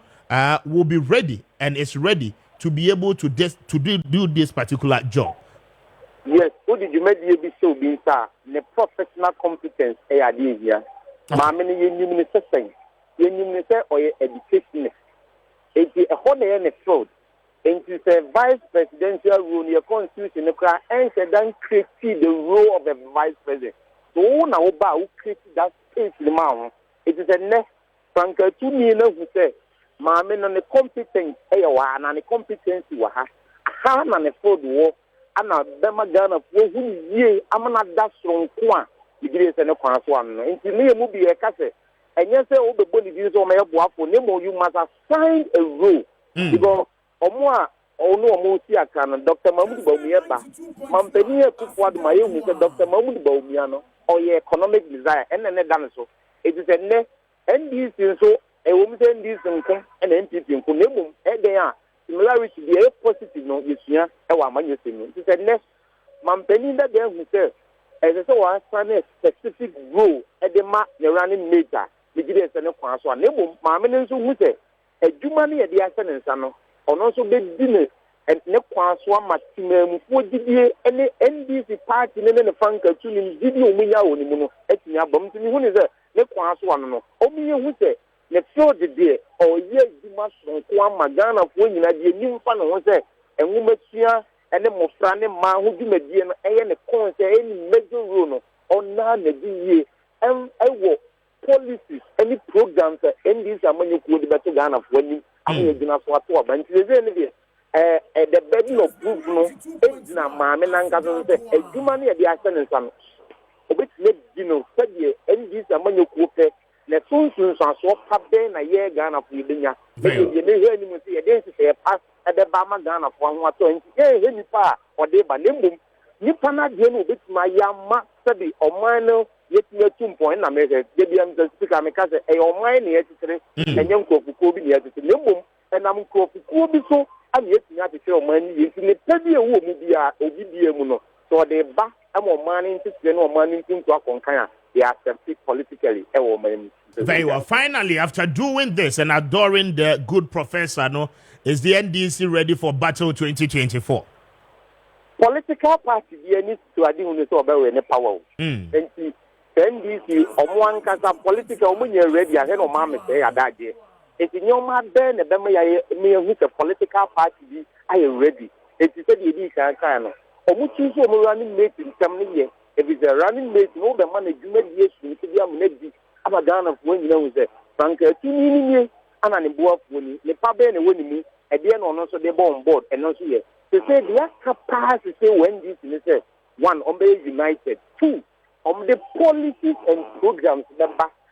will be ready and is ready to be able to do this particular job. Yes, what did you make the show being the professional competence here? Mammy, you minister saying, you minister or education. It's a whole and a fraud. And it's a vice presidential rule in your constitution, and then create the role of a vice president. So now who create that space in the mouth. It is a next Franca 2 million who say. Mammy on the competence, and the competency was ha, and the fraud war, and a Bemagana who ye, I'm not that strong quan, the grace and the one. And to me, a movie a cassette. And yes, all the body views on my board for Nemo, you must assign a rule. Because, or more, or no more, can Dr. Mahmoud Bomiaba, Mampenia Kupwad, my own, Dr. Mahmoud Bomiano, or your economic desire, and then done so. It is a net, and these so. A woman this and NPP in Kunemu, they are similarity be a positive no this year. Our man you saying. It's a next Mampeni that there who says, as I saw, a specific rule at the mark the running meter, the GDS and the Kwanswa. Nemo, Mamma, who say, a Jumani at the Ascendant Sano, or also the dinner and Nekwanswa maximum 40 years, and the NDC party and the Franca tuning video Mia Unimuno, at Yabum to me, who is a Nekwanswa no, only who say. The fraud day or yes, you must one Magana when you had your new fun was there, and women here and then more friendly man who do me and a coin any major rule or none a year and I will policies, any programs and these are when you could better Ghana when you are going to and the bedroom of proof no, it's not my man and say, a human at the Ascendant Son. Which let you know, said ye, and these are when you could. The soon are so papping a year Ghana for Vidia. You may hear him say against a pass at the Bama Ghana for 120. Any far or they by Limbum. Nipana Genu with my Yama study or minor yet near 2 point. I made it. Debian the speaker make us a or mine yesterday and young Kofi yet to Limbum and I'm Kofi Kobi so I'm yet not to show money. You can tell me a woman be a Obidiamuno. So they back more money to spend or money to Akon. They are accepted politically. Very well. Finally, after doing this and adoring the good professor, is the NDC ready for battle 2024? Political party needs to adhere to any power. And the NDC, one can have political money ready. I have no mammy say that. It's in your man, then a political party. I am ready. It is said you can. Omuchi so running mate in some years. If it's a running mate, no the money you make yes to be a minute. I'm a gun of when you know the Franca 2 million and an imbuaf winning, the pub and winning me, at the end also they on board and also yes. They say the capacity to say when this is one on the United, 2 on the policies and programs that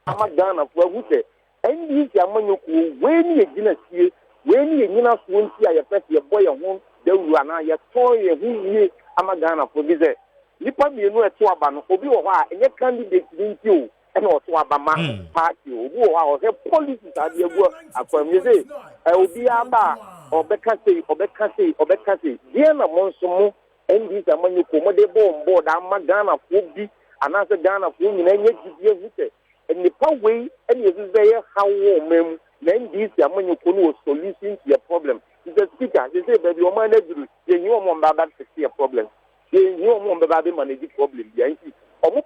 I'm a gun of where we say, and this Yamanuku, when you dinner here, when you know, won't see your first your boy at home, they will run out your toy, who ye, I'm a gun of for this. Nipa mi enu eto aba no obi wo ha enye candidate din ti o ena oto aba ma party obi wo ha o he policies ade egu akwam ye say obi aba obeka say dia na mo nso mo ndi za manyu ko mo de board amma Ghana fo bi anase Ghana fo nyina enye gidie hu se nipa wei ene ezuzeye hawo mem na ndi za manyu ko no solution to your problem. The speaker they say baby o man na duru ye nyi o mo mba ba fix your problem. You won't be managing problem.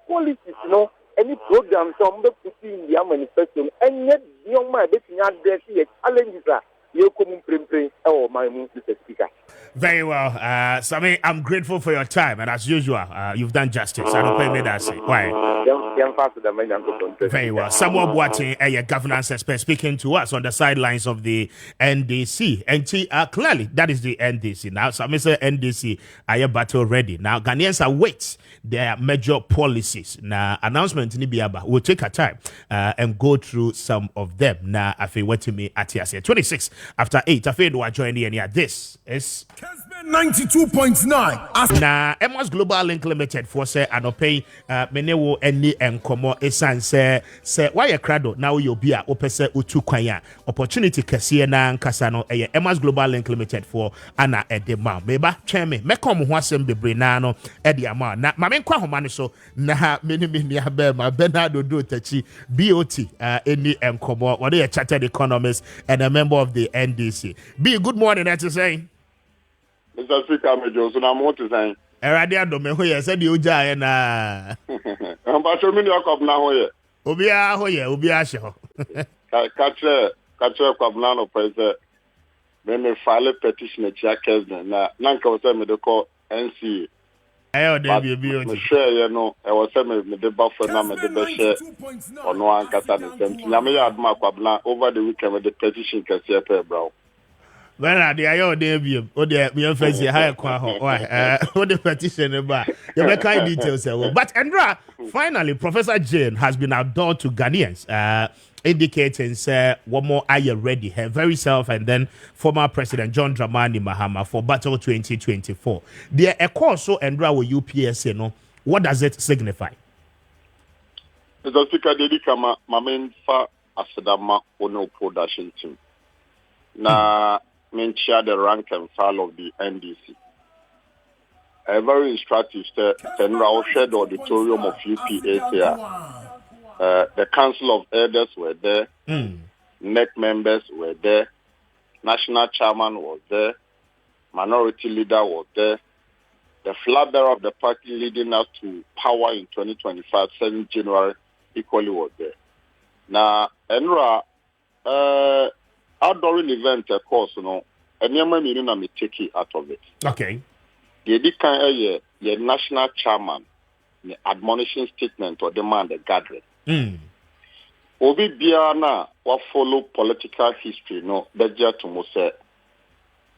Policies, no, any program some be put in the manifesto and yet young man be address the challenges are you come pray my Mr. Speaker. Very well. Sammy, I'm grateful for your time, and as usual, you've done justice. I don't pay me that say. Why? Very well. Samuel Boateng, a governance expert, speaking to us on the sidelines of the NDC. And clearly, that is the NDC. Now, so Mr. NDC, are battle ready. Now, Ghanaians await their major policies. Now, announcement in Ibiaba. We'll take our time and go through some of them. Now, I feel what to me at 26 after 8. I feel to join the this is Kessben 92.9. na Emos Global Link Limited for say anopay menewo any enkomo esan say why krado now you be a opese utu kwanya opportunity kese na nkasa no Emos Global Link Limited for ana edema meba tweme mekom ho asem bebre na no ede ama na mamenkwa homa ne so na meni aba ma Bernardo do tachi BOT any enkomo what a chartered economist and a member of the NDC. Be good morning that is saying Mr. Speaker, so I'm what to say. Eradia do me hoye said you ja na. But show me your cup now hoye. Obia hoye, obia she. Catch cup now no president. Me file a petition at Kessben. Na nanka was me the call NC. Ayo dey be me share you know, I was me the buffer na me the share on one kasa the same. Na me yard mark na over the weekend with the petition kase pe bro. When I ayo dey be o dey me fancy high kwa ho. O the petition ba. You make kind details but Andra finally Professor Jane has been outdoored to Ghanaians. Indicating one more are you ready her very self and then former President John Dramani Mahama for Battle 2024. There a course so Andra with UPSA no what does it signify? Mr. Speaker, dedicama main fa asadama ono production team. Na men chair the rank and file of the NDC. A very instructive Tenra shared the auditorium of UPSA. The Council of Elders were there, NEC members were there, National Chairman was there, Minority Leader was there, the flag bearer of the party leading us to power in 2025, 7th January, equally was there. Now, Enra, outdooring event, of course, you know, and me take it out of it. Okay. The National Chairman, the admonishing statement or demand a gathering. Obi biana wa follow political history no beja to mo say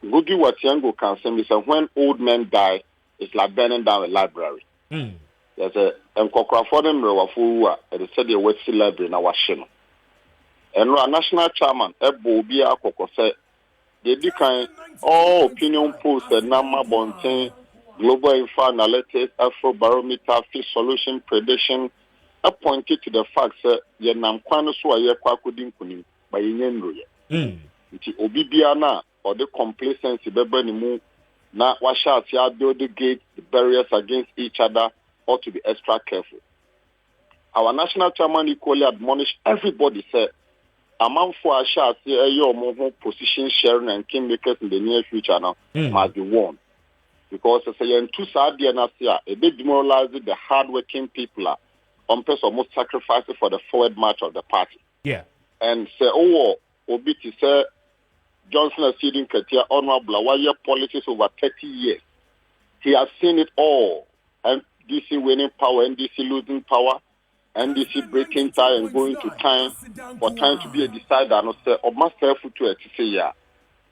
Goody Watiango can say me say when old men die it's like burning down a library. There's a enkokra them rewafu e said the West library na wa hye no. And national chairman ebo obi akoko say they can all opinion polls and nama bonten global info analytics Afro barometer fish solution prediction pointed to the fact that ye nam kwano so aye kwa kodin kunim ba yenye nroye nti obi bia na or the complacency bebe ni mu na wa sha tia build the gate the barriers against each other or to be extra careful. Our national chairman equally admonished everybody say among for a sha tia your mo position sharing and kingmakers in the near future now must be warned because say yen two sad dia na sia e be demoralize the hardworking people on person almost sacrificing for the forward march of the party. Yeah. And say, Obi to say Johnson has seen Katia honorable 1 year politics over 30 years. He has seen it all. NDC winning power, NDC losing power, NDC breaking tie and going to time for time to be a decider. And say, or must have to say, yeah,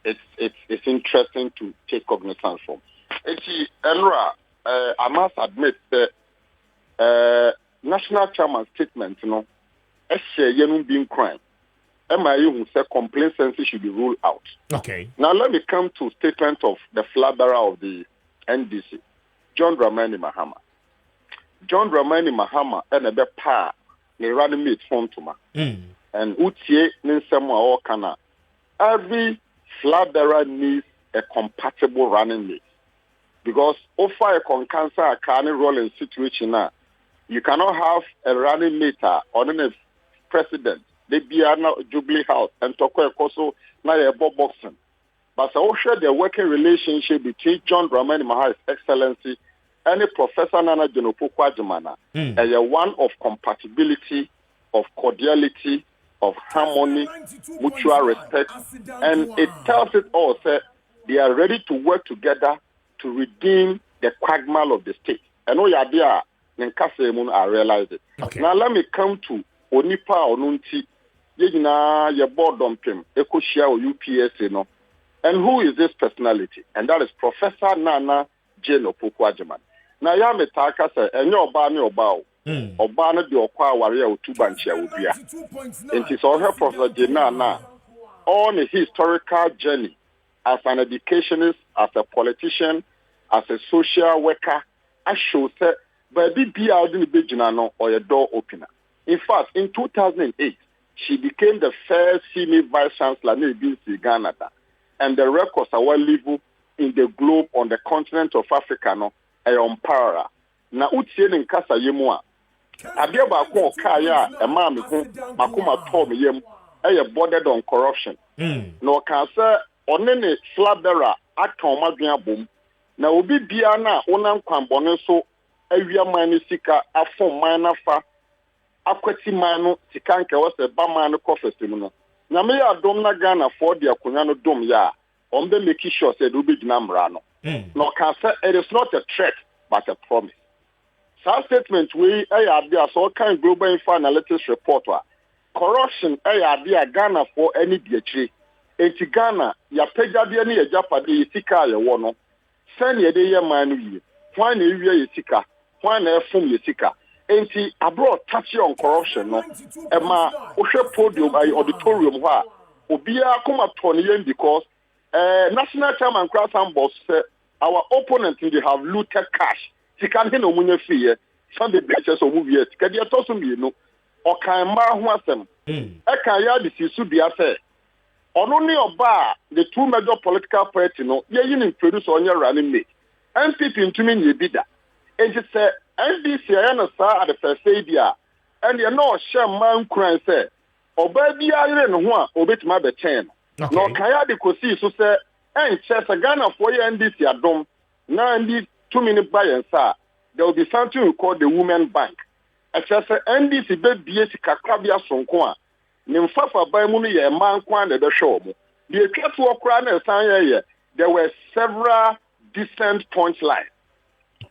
it's interesting to take cognizance from. Enra, I must admit that national chairman statement, you know, yenun being crime. MIU who said complacency should be ruled out. Okay. Now let me come to statement of the flag bearer of the NDC, John Dramani Mahama. John Dramani Mahama and a pa ne running mate phone to ma. And utie ninsemo or kana. Every flag bearer needs a compatible running mate. Because offer a cancer a can role in situation now. You cannot have a running mate or a president. They be a Jubilee House and talk also now a boxing. But I share the working relationship between John Dramani Mahama's Excellency any Professor Nana Jenopoko Adjumana, one of compatibility, of cordiality, of harmony, mutual respect, and it tells it all that they are ready to work together to redeem the quagmire of the state. I know your idea, I realize it. Okay. Now let me come to Onipa Onunti, your board dumping, Ecoshia or UPS, and who is this personality? And that is Professor Nana Jenopoko Adjumana. Now, ya metaka say, and your bani obao, obana di okwa warrior utubanchi ubia. It is all her Professor Jenana on a historical journey as an educationist, as a politician, as a social worker. I show that, but be out in the Bijinano or a door opener. In fact, in 2008, she became the first female vice chancellor in Ghana, and the records are well lived in the globe on the continent of Africa. Para na utie ne nkasa yemu a abia ba ko kaya e ma me ho makoma to me yem bordered on corruption no ka say one ne slabera aton madwen abom na obi bia na wonam kwambone so awia man sika afon man na fa akwati man no sika nke wose ba man no kofesim no na me ya dom na Ghana for dia konya no dom ya ombe make sure say do be gina mra no. No, can say it is not a threat, but a promise. Some statement we there so kind global info analytics report corruption there Ghana for any DHA. Enti Ghana ya peja de ne ya japade yisika ye wo no. Send ye de ye man wi. Why na wi yisika? Why na efum yisika? Enti abroad touch on corruption no. E ma ohwe podium auditorium ho a obia come to ne yen because national chairman Krasan boss said our opponents they have looted cash. She can't no money fee. Some the breaches of movies. Can you tell me no? Or can ma who asem? I can ya the sisu be affair. On only oba the two major political parties no. Ye yin produce on your running mate. MPP into me ye bida. And just say NDC I sa at the first idea. And you know share man cry say. Oba bi ayre no ho a obet ma be chen. No kaya de kosi so say and chess a Ghana for your NDC adom now indeed 2 minutes by and sir there will be something we call the Women Bank. A chess NDC be BS Kakabia Sonkoa Nimfafa by Muni a man kwan the show. The cat walk around and sign there were several decent point lines.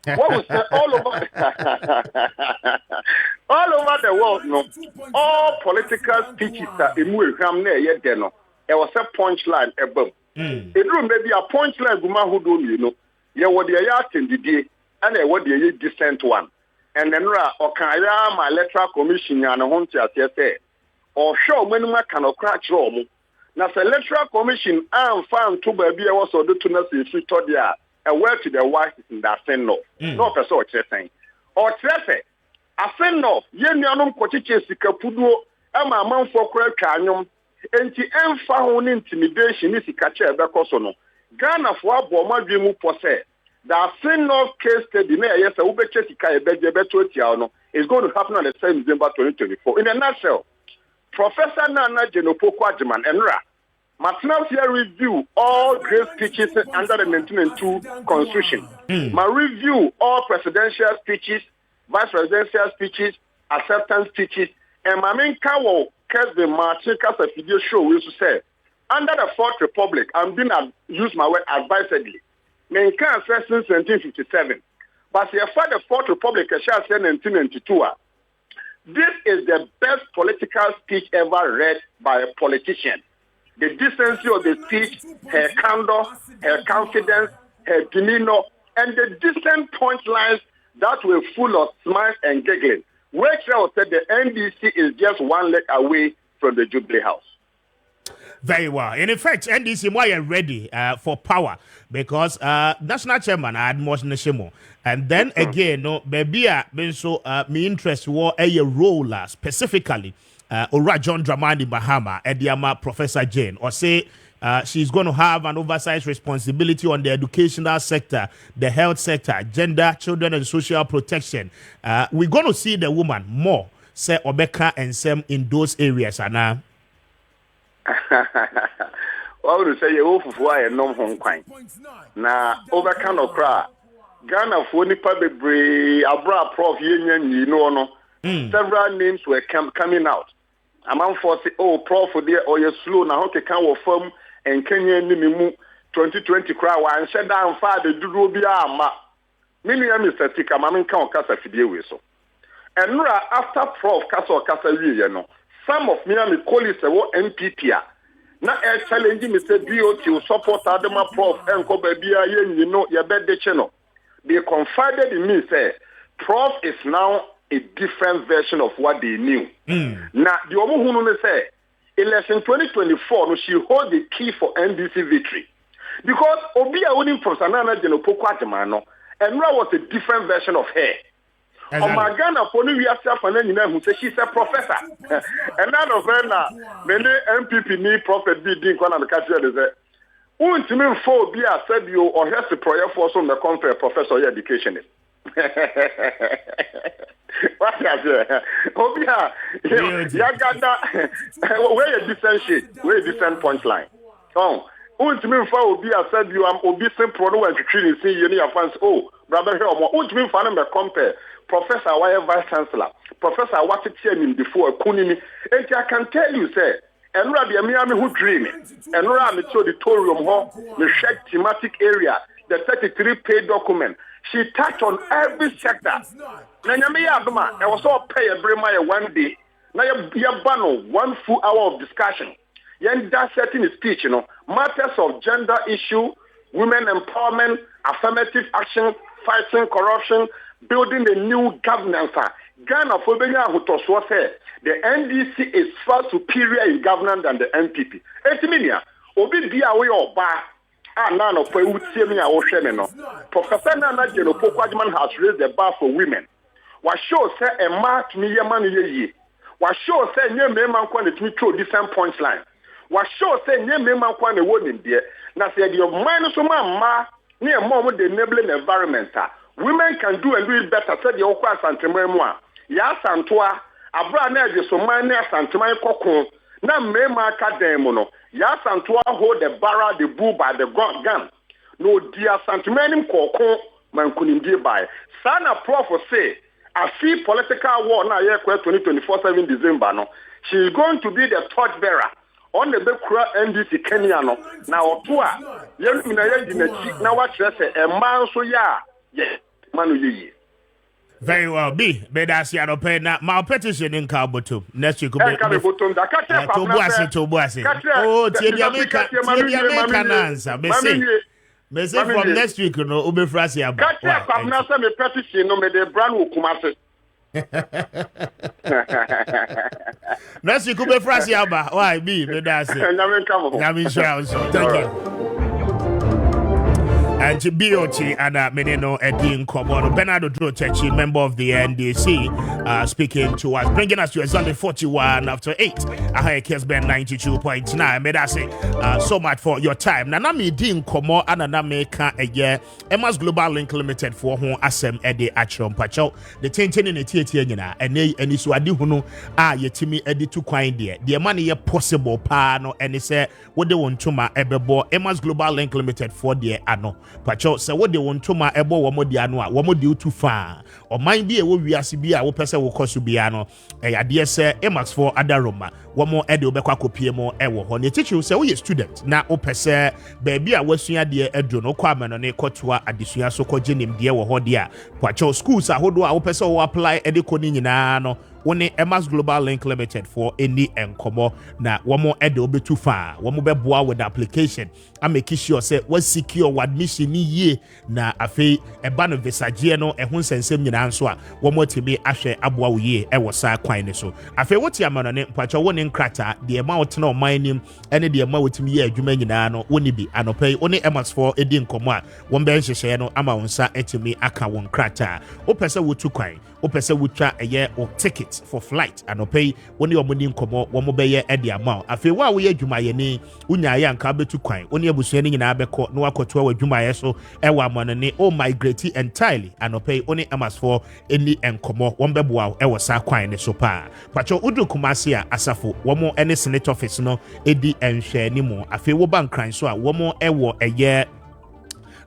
What was that all over all over the world? No, all political speeches that in Wilhelm yet there no. There was a punchline above. It room maybe a punchline guma who do you know. You what the yacht in the day and a what the decent one. And then or kaya my electoral commission and a hunter say or show when I cannot crash room. Now the electoral commission I'm found to be also do to nothing to there a word to the white in that send no. No person or saying. Or say I send no yen yanum kochiche sikapudo and my man for crack canyum. Enti emfa ho intimidation is kache ebekoso no Ghana for aboma mu pose that sin of case study na yes we be sika ebeje beto tia no is going to happen on the 7th December 2024. In a nutshell, Professor Nana Jenopoko Adjumana Enra must here review all great speeches under the 1992 Constitution. Review all presidential speeches, vice presidential speeches, acceptance speeches, and my main cow Kessben Maakye a video show we used to say under the Fourth Republic I'm being use my word advisedly. Men can't say since 1957, but the Fourth Republic shall say 1992. This is the best political speech ever read by a politician. The decency of the speech, her candor, her confidence, her demeanor, and the decent point lines that were full of smiles and giggling. Rachel said the NDC is just one leg away from the Jubilee House. Very well. And in fact, NDC why are ready for power because national chairman had more nation. And then again, no, maybe so me interest war a role specifically Ora John Dramani Mahama Ediama Professor Jane or say she's going to have an oversight responsibility on the educational sector, the health sector, gender, children, and social protection. We're going to see the woman more, say Obeka and Sem in those areas. Anna. What would you say? You for a non home crime. Now, Obeka no cry. Ghana for nipa bebre abra prof yenyan no. Several names were coming out. A man for say, oh, prof there or you slow now okay can we firm and Kenya Nimimu 2020 crowd and shut down father do be ama. Many Mr. Tika Mamin can cast a video so. And after prof Castle Casa some of me and my colleagues were NPP. Now challenging Mr. BOT to support Adama prof and Kobebia you know your bed the channel. They confided in me say prof is now a different version of what they knew. Now, the Omuhunu say, election 2024, no, she hold the key for NDC victory. Because Obia winning from Sanana Genopokwatmano, and Ra was a different version of her. On my Ghana, we have who say she's a professor. And none of her now, many MPP need prophet be doing one of the country. Won't mean for be a said you or has the prayer for some the confer professor educationist. What is it? Oh, yeah, Yaganda, where a decent shit, where a decent punchline. Oh, won't mean for be a said you am obedient pro and to treat see you fans. Oh, brother, here, won't mean for them to compare Professor Wire Vice Chancellor, Professor Watitian before Kunini, and I can tell you, sir. And rather, Miami who dreaming, and rather, the auditorium hall, the shared thematic area, the 33-page document. She touched on every sector. I was all pay a Bremaya one day. Now you ban 1 full hour of discussion. Yen that setting his speech, matters of gender issue, women empowerment, affirmative action, fighting corruption, building the new governance. Ghana for the NDC is far superior in governance than the NPP. Etiminia, obi dia we oba. Nano for Professor Nana Genopokwatman has raised the bar for women. What shows say a mark me yaman ye. What shows say nye me man kwan to throw different points line. What shows say nye me man kwan won in there. Na say the minus ma near more the enabling environment. Women can do and do it better. Said the okwa santemwa. Ya santoa abra na je so man na santemai kokon. Na me ma ka dem no. Ya santoa hold the barra the bull by the gun. No dear santimanim kokon man kunindi by. Sana prof say I see political war now here 2024-7 December no. She is going to be the torchbearer on the Bekura NDC Kenya no. Now Otua yen na ye dinachi na wa say e man so ya manu ye. Very well, be that's your open now. My petition in Kabuto. Next week, oh, me say from next week, no, Ube Frasi about. Me petition, no, me the brand will come. Next week, Ube Frasi about. Why be? That's it. Thank you. And BOT and Meneno Edin Komono Bernardo Drotechi, member of the NDC, speaking to us, bringing us to exactly 41 after 8. I heard Kessben 92.9. May I say so much for your time. Nanami Din Komo and Anameka a year. Emma's Global Link Limited for whom Asem Ede Achron Pacho. The tension in the Tietia and any Swadi Hunu Yetimi Edi to Quine dear. The money possible pano and he said what they want to ma Ebebo Emma's Global Link Limited for dear Ano. Pacho say what they want to ma ebo womo di ano a womo di too far or mind be a wo wiase bi a wo pese wo koso bia no ade say emax for adaroma womo ede obekwa kopie mo ewo ho ne teacher say wo ye student na wo pese baabi a wasua de edo no kwa amano ne kotoa adesua so koje nim de wo ho de a pacho schools ahodo a wo pese wo apply ede ko ni nyina no wone Emma's Global Link Limited for any enkomo na womo ede obetu far womo beboa with the application I make sure say we secure admission ni ye na afei eba no visagie no ehun sensem nyina nso a womo timi ahwe aboa wo ye e wo sa kwan ne so afei woti amano ne mpacho wone nkrata de ema wotena o manim ene de ema wotimi ye adwuma nyina no woni bi anopai wone Emma's for edi nkomo a wo be nhyehyɛ no ama wonsa etimi aka won nkrata wo pese wotu kwan opese wutwa eye o ticket for flight anopai woni omuni nkomo wo mo beye e de amount afei wa wo ye adwumaye ni unya ye anka betu kwan woni abusua ni nyina abekọ no akoto wa adwumaye so e wa amano ni o migrate entirely anopai oni Emma's for any enkomo wo beboa e wo sa kwan ni so pa pacho udu kumase a asafo wo mo ene senate office no edi enhwe ni mo afei wo bankran so a wo mo e wo eye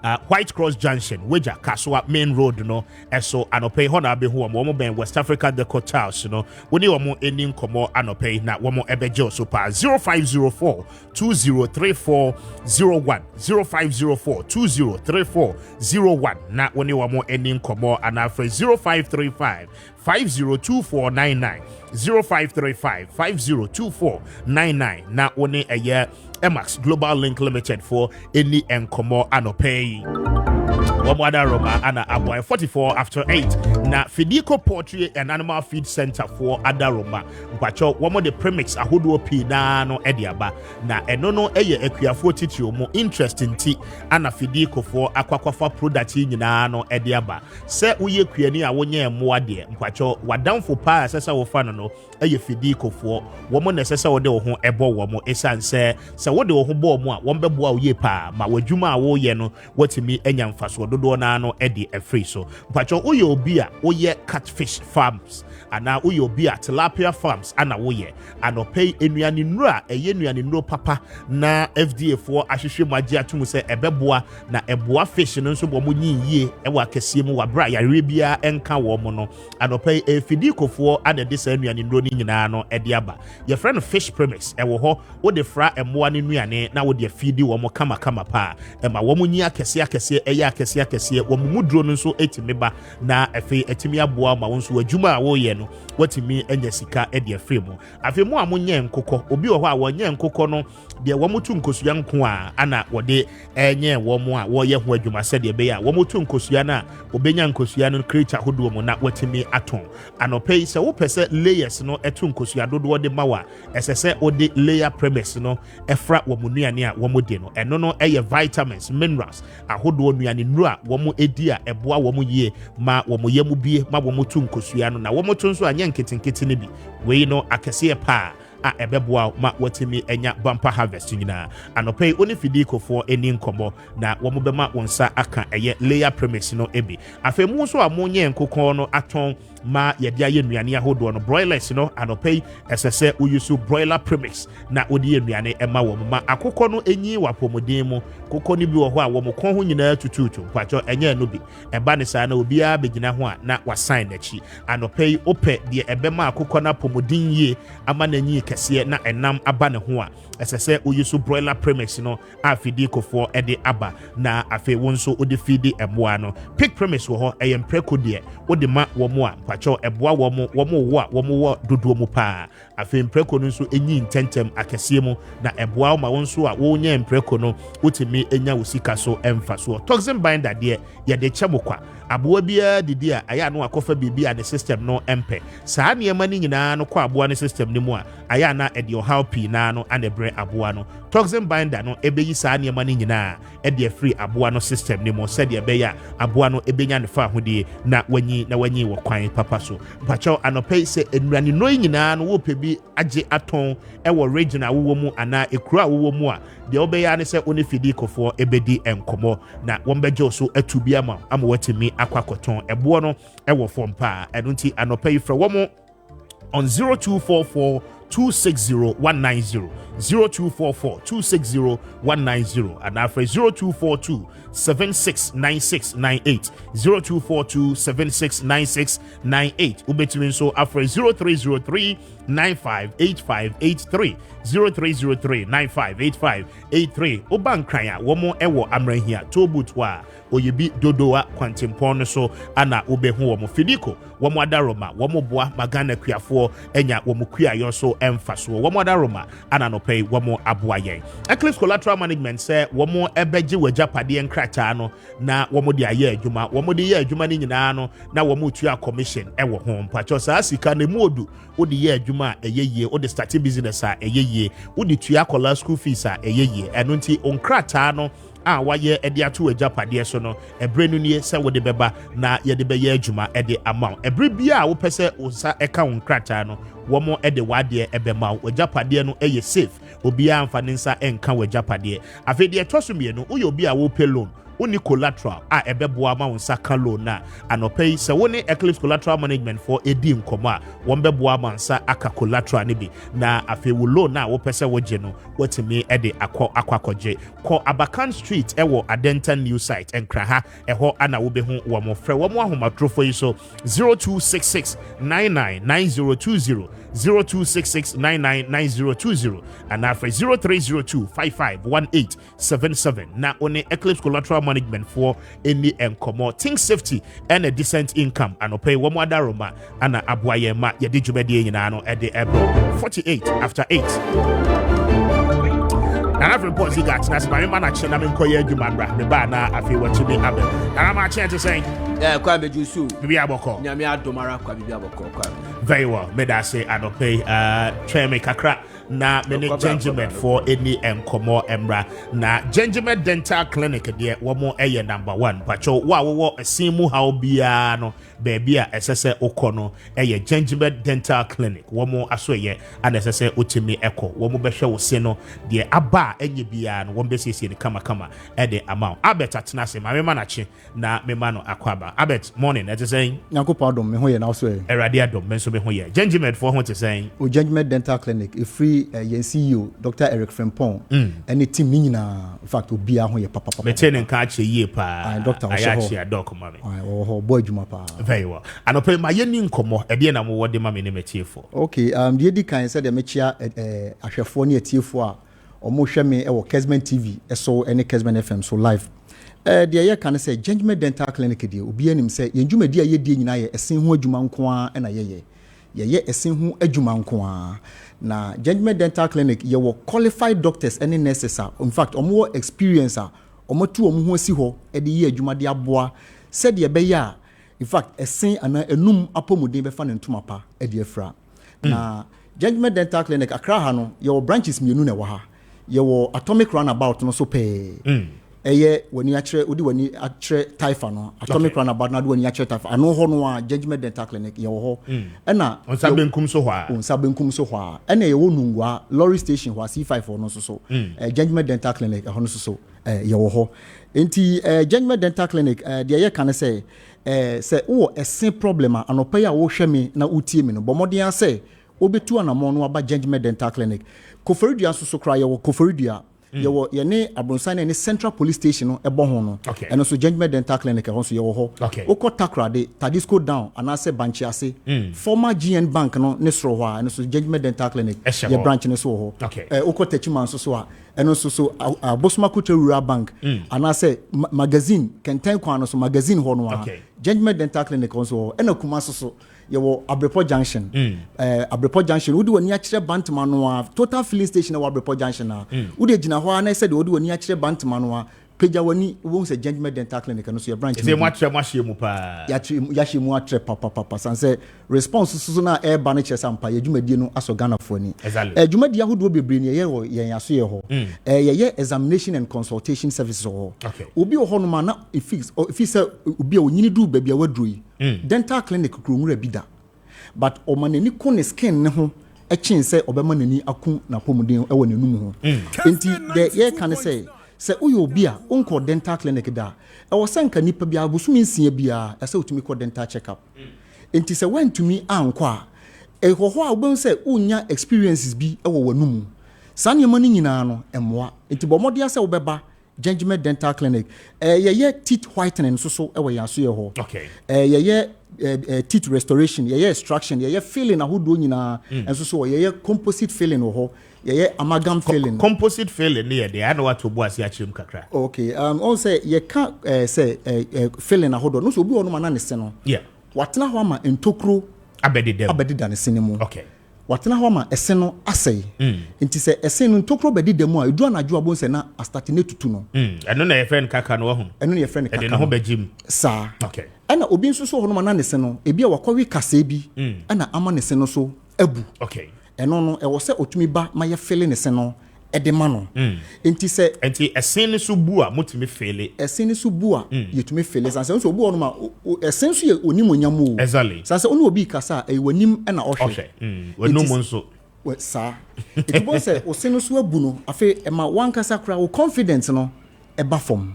White Cross Junction Weja Kaswa Main Road no eso anope ho na be ho mo ben West Africa the Hotels no woni omo eni nkomo anope na womo ebeje so pa 0504 203401 0504 203401 na woni womo eni nkomo anafe 0535 502499 0535 502499 na woni eye Emax Global Link Limited for any enkomo anope. Wamwada Roma ana aboy 44 after 8 na Fidico Poultry and Animal Feed Center for Adaroma mpacho wamo the premix ahodo pi na no ediaba na eno no eye akuafo titio mo interesting ti ana Fidico for akwakwafa product nyina no ediaba se uye kuani a wonye mo ade mpacho wadamfo pa sesa wo fa no eye Fidico for wamo ne sesa wode wo ho ebo wamo esanse se wode wo ho bo mo a wombeboa uye pa ma wadwuma a wo ye no watimi enya mfaso dodo na no edi free so mpacho uye obi a woye catfish farms ana uye obi a tilapia farms ana woye anope enuane nura eye enuane nuro papa na FDA for ahwehwe magye atumu se ebeboa na eboa fish no nso bomo nyiyie ewa kese mu wabra yare bia enka wo mo no anope Fidico for ana de sa enuane nuro ni nyina no edi aba ye friend fish premise ewo ho wo de fra emoa ne nuane na wo de feedi wo mo kama pa ema wo mo nyi akese eye akese wo mu duro no nso etimeba na efe etimi aboa ma wo nso adwuma a wo ye no watimi enya sika e de afre mu afi mu a mo nye nkokɔ obi wo ho a wo nye nkokɔ no de wo mutu nkosua nko a ana wo de enye wo mo a wo ye ho adwuma se de be ya wo mutu nkosua na obenya nkosua no creature hodo mu na watimi aton anope se wo pese layers no etu nkosua dodo de mawa esese ode layer premise no efra wo mu nuane a wo mo de no eno no eye vitamins minerals ahodo nuane nura wo mo edi a eboa wo mo yie ma wo mo yemu bie ma wo mutu nkosua no na wo mutu nso anya nketenkete ne bi we no akese pa a ebeboa ma watimi enya bumper harvest nyina anope oni Fidico for eni nkomo na wo mo bema wonsa aka eye layer premise no ebi afemu nso amonye nkokon no aton ma yede aye nuane ahodo no broilers no anope esese uyusu broiler premise na odi nuane ema wo ma akokɔ no enyi wapomodin mu kokɔ ni bi wo ho a wo mo kon ho nyina tututu pacho enye no bi eba ne sa na obi a begina ho a na wasign nachi anope ope de ebema akokɔ na pomodin ye ama na nyi kese na enam aba ne ho a esese uyusu broiler premise no a Fidico for ede aba na afi wonso odi feedi emoa no pig premise wo ho eyempreko de odi ma wo mo a pacho eboa wo mo wo dodo mu pa afi mpreko no nso enyi ntentem akese mu na eboa ma wonso a wo nya mpreko no utimi enya wosika so emfa so toxin binder de ye de chemokwa aboa bia didi a aya no akofa bibia ne system no empe saa ne ma ni nyina no kwa aboa ne system ni mu a aya na e de help na no anebre aboa no toxin binder no ebeyi saa ne ma ni nyina e de free aboa no system ni mu se de ebeya aboa no ebenya ne fa hodie na wanyi wo kwan papa so pacho anope se enurani no nyina no wo pebi age aton e wo regional wo mu ana ekura wo mu a de obeya ne se oni Fidico for ebedi enkomo na wombejo so atubia ma watimi akwakoton ebo no e wo fom pa enunti anope fra wo mo on 0244 260190 0244 260190 and after 0242 769698 0242 769698 ubetimi so after 0303 958583 0303 958583 obankran a womo ewo amrahia tobutwa oyebi dodoa kwantempon so ana obehu womo Fidico womo adaroma womo boa magana kuafo enya womo kuayo so emfa so womo adaroma ana no pay womo aboa yen Eclipse Collateral Management say womo ebeje wajapade nkrata no na womo de aye adwuma womo de ye adwuma ni nyina no na womo tua commission ewo ho mpacho saa sika na muodu odi ye adwuma eyeye odi start business a eyeye odi tua kola school fees a eyeye eno nti onkrata no a waye ede ato wajapade so no ebre no nie se wode beba na ye de beye adwuma ede amount ebre bia a wo pese osa eka onkrata no womo ede wade ebema wajapade no eye safe obi a amfa nensa enka wajapade afede etoso mie no uyo obi a wo pay loan uni collateral a ebeboa ma wonsa kan loan na anopay se woni Eclipse collateral management for edi nkoma won beboa ma nsa aka collateral ne bi na afi wo loan na wo pese wo je no watimi e de akwakoje ko Abakan Street ewo Adenta new site enkra ha eho ana wo be hu wo mo frɛ wo mo ahomatrofo yi so 0266999020 0266999020 and after 0302551877 na oni Eclipse collateral management for any enkomo think safety and a decent income and pay one more daroma and aboye ma ye djumedi nyina no e de 48 after 8 na after report you got na my man action na me nkoye adwuma bra me ba na afi wachi me abe na ma action to say kwa bejusu bibi aboko nyame adomara kwa bibi aboko kwa very well me da say anope treme kakra na many gingerment for any enkomo emra na gingerment dental clinic de womo eye number 1 pacho wo asimu how bia no baby a esese okono eye gingerment dental clinic womo aso ye and esese otimi eko womo behwe wo se no de aba enye bia no wombe sese ni kama e de amount abet atena se ma me manachi na me ma no akwaba abet morning e say nyankopɔ adom me ho ye na so e erade adom me so me ho ye gingerment for ho te say o gingerment dental clinic e free yen CEO Dr. Eric Frimpong any team ni nyina in fact obia ho ye papa me tene nka ache ye pa doctor ayachi adok ma me oh boy juma pa very well anope ma ye ni nkomo e de na mo wode ma me ne metiefo okay the edi kan said de mechia ahwefo ne atiefo a omo hwe me e wo Kessben TV so any Kessben FM so live the ye kan say gingerment dental clinic de obia nim say yenjumadi a ye die nyina ye esen ho adwuma nko a na ye esen ho adwuma nko a na gingerment dental clinic ye wo qualified doctors and nurses in fact omo experience omo tu omo ho si ho e de ye adwuma de aboa said ye be ya in fact esen ana enum apomuden be fa ne ntuma pa e de afra na gingerment dental clinic akra ha no ye wo branches mienu na wo ha ye wo atomic runabout no so pe eye wani akire odi wani akire taifa no atomic runabout na do wani akire taifa ano ho no a gingerment dental clinic ye wo ho na onsa benkum so hwa na ye wo nungwa lorry station hwa C5 no so gingerment dental clinic ho no so ye wo ho enti gingerment dental clinic de ye kan say wo esen problem anopa ya wo hwe me na utie me no bomodin say obetu anamo no aba gingerment dental clinic koforidua so kra ye wo koforidua ye ne abronsan ne central police station no ebo ho no eno so gingerment dental clinic ho so ye wo ho oko takrade tadisco down anase banchi ase former GN bank no ne soro ho eno so gingerment dental clinic ye branch ne so ho oko tachiman so a eno so Bosma Kuche Rural Bank anase magazine kenten kwa no so magazine ho no a gingerment dental clinic ho so eno kuma so yewo Abrepo Junction Abrepo Junction wodi wani akire bantman no a total filling station na Abrepo Junction na wodi gina ho na say de wodi wani akire bantman no a peja wani wo say gingerment dental clinic no so your branch say mo atire mo ahye mu pa ya hye mu atire papa san say response so na air ban che sampa ye dwumadi no aso Ghana fo ni dwumadi ahodo bebre ni ye wo yen aso ye ho ye examination and consultation services ho obi ho no ma na fix say obi a onyini du ba bia waduro yi dental clinic kromura bida but o manani ko ne skin ne ho e chin say obema nani aku na pomuden e wo nanum ho enti de ye kan say uyo bia unko dental clinic da e wo sanka nipa bia busumi nsia bia e say utumi ko dental check up enti say when to me anko a e hoho a obon say unya experiences bi e wo wanum sane mani nyina no emwa enti bomode say obeba gingerment dental clinic ye teeth whitening so e wo yaso ye ho ye teeth restoration ye extraction ye filling ahodo nyina enso so ye composite filling ho ye amalgam filling composite filling ne de I know what to bo ase achim kakra on say ye can say filling ahodo no so obi ono ma na ne se no watena ho ama entokro abedida ne sinemu watena ho ama ese no asei enti se ese no ntokro bedida mu a edu anadwo abon se na astarte ne tutu no eno na ye friend kaka no ho eno na ye friend kaka no ho bejim sa ana obi nso so ho no ma na ne se no ebi a wakɔwe kasa bi ana ama ne se no so abu eno no e wo se otumi ba ma ye fele ne se no edema no enti esen so bu a mutumi fele esen so bu a yetumi fele sanse so bu no ma esen so ye onimonyam o sanse onu obi kasa e wanim na ohwe wanum nso sa etibo se o sen so abu no afi e ma wan kasa kra o confidence no e ba fom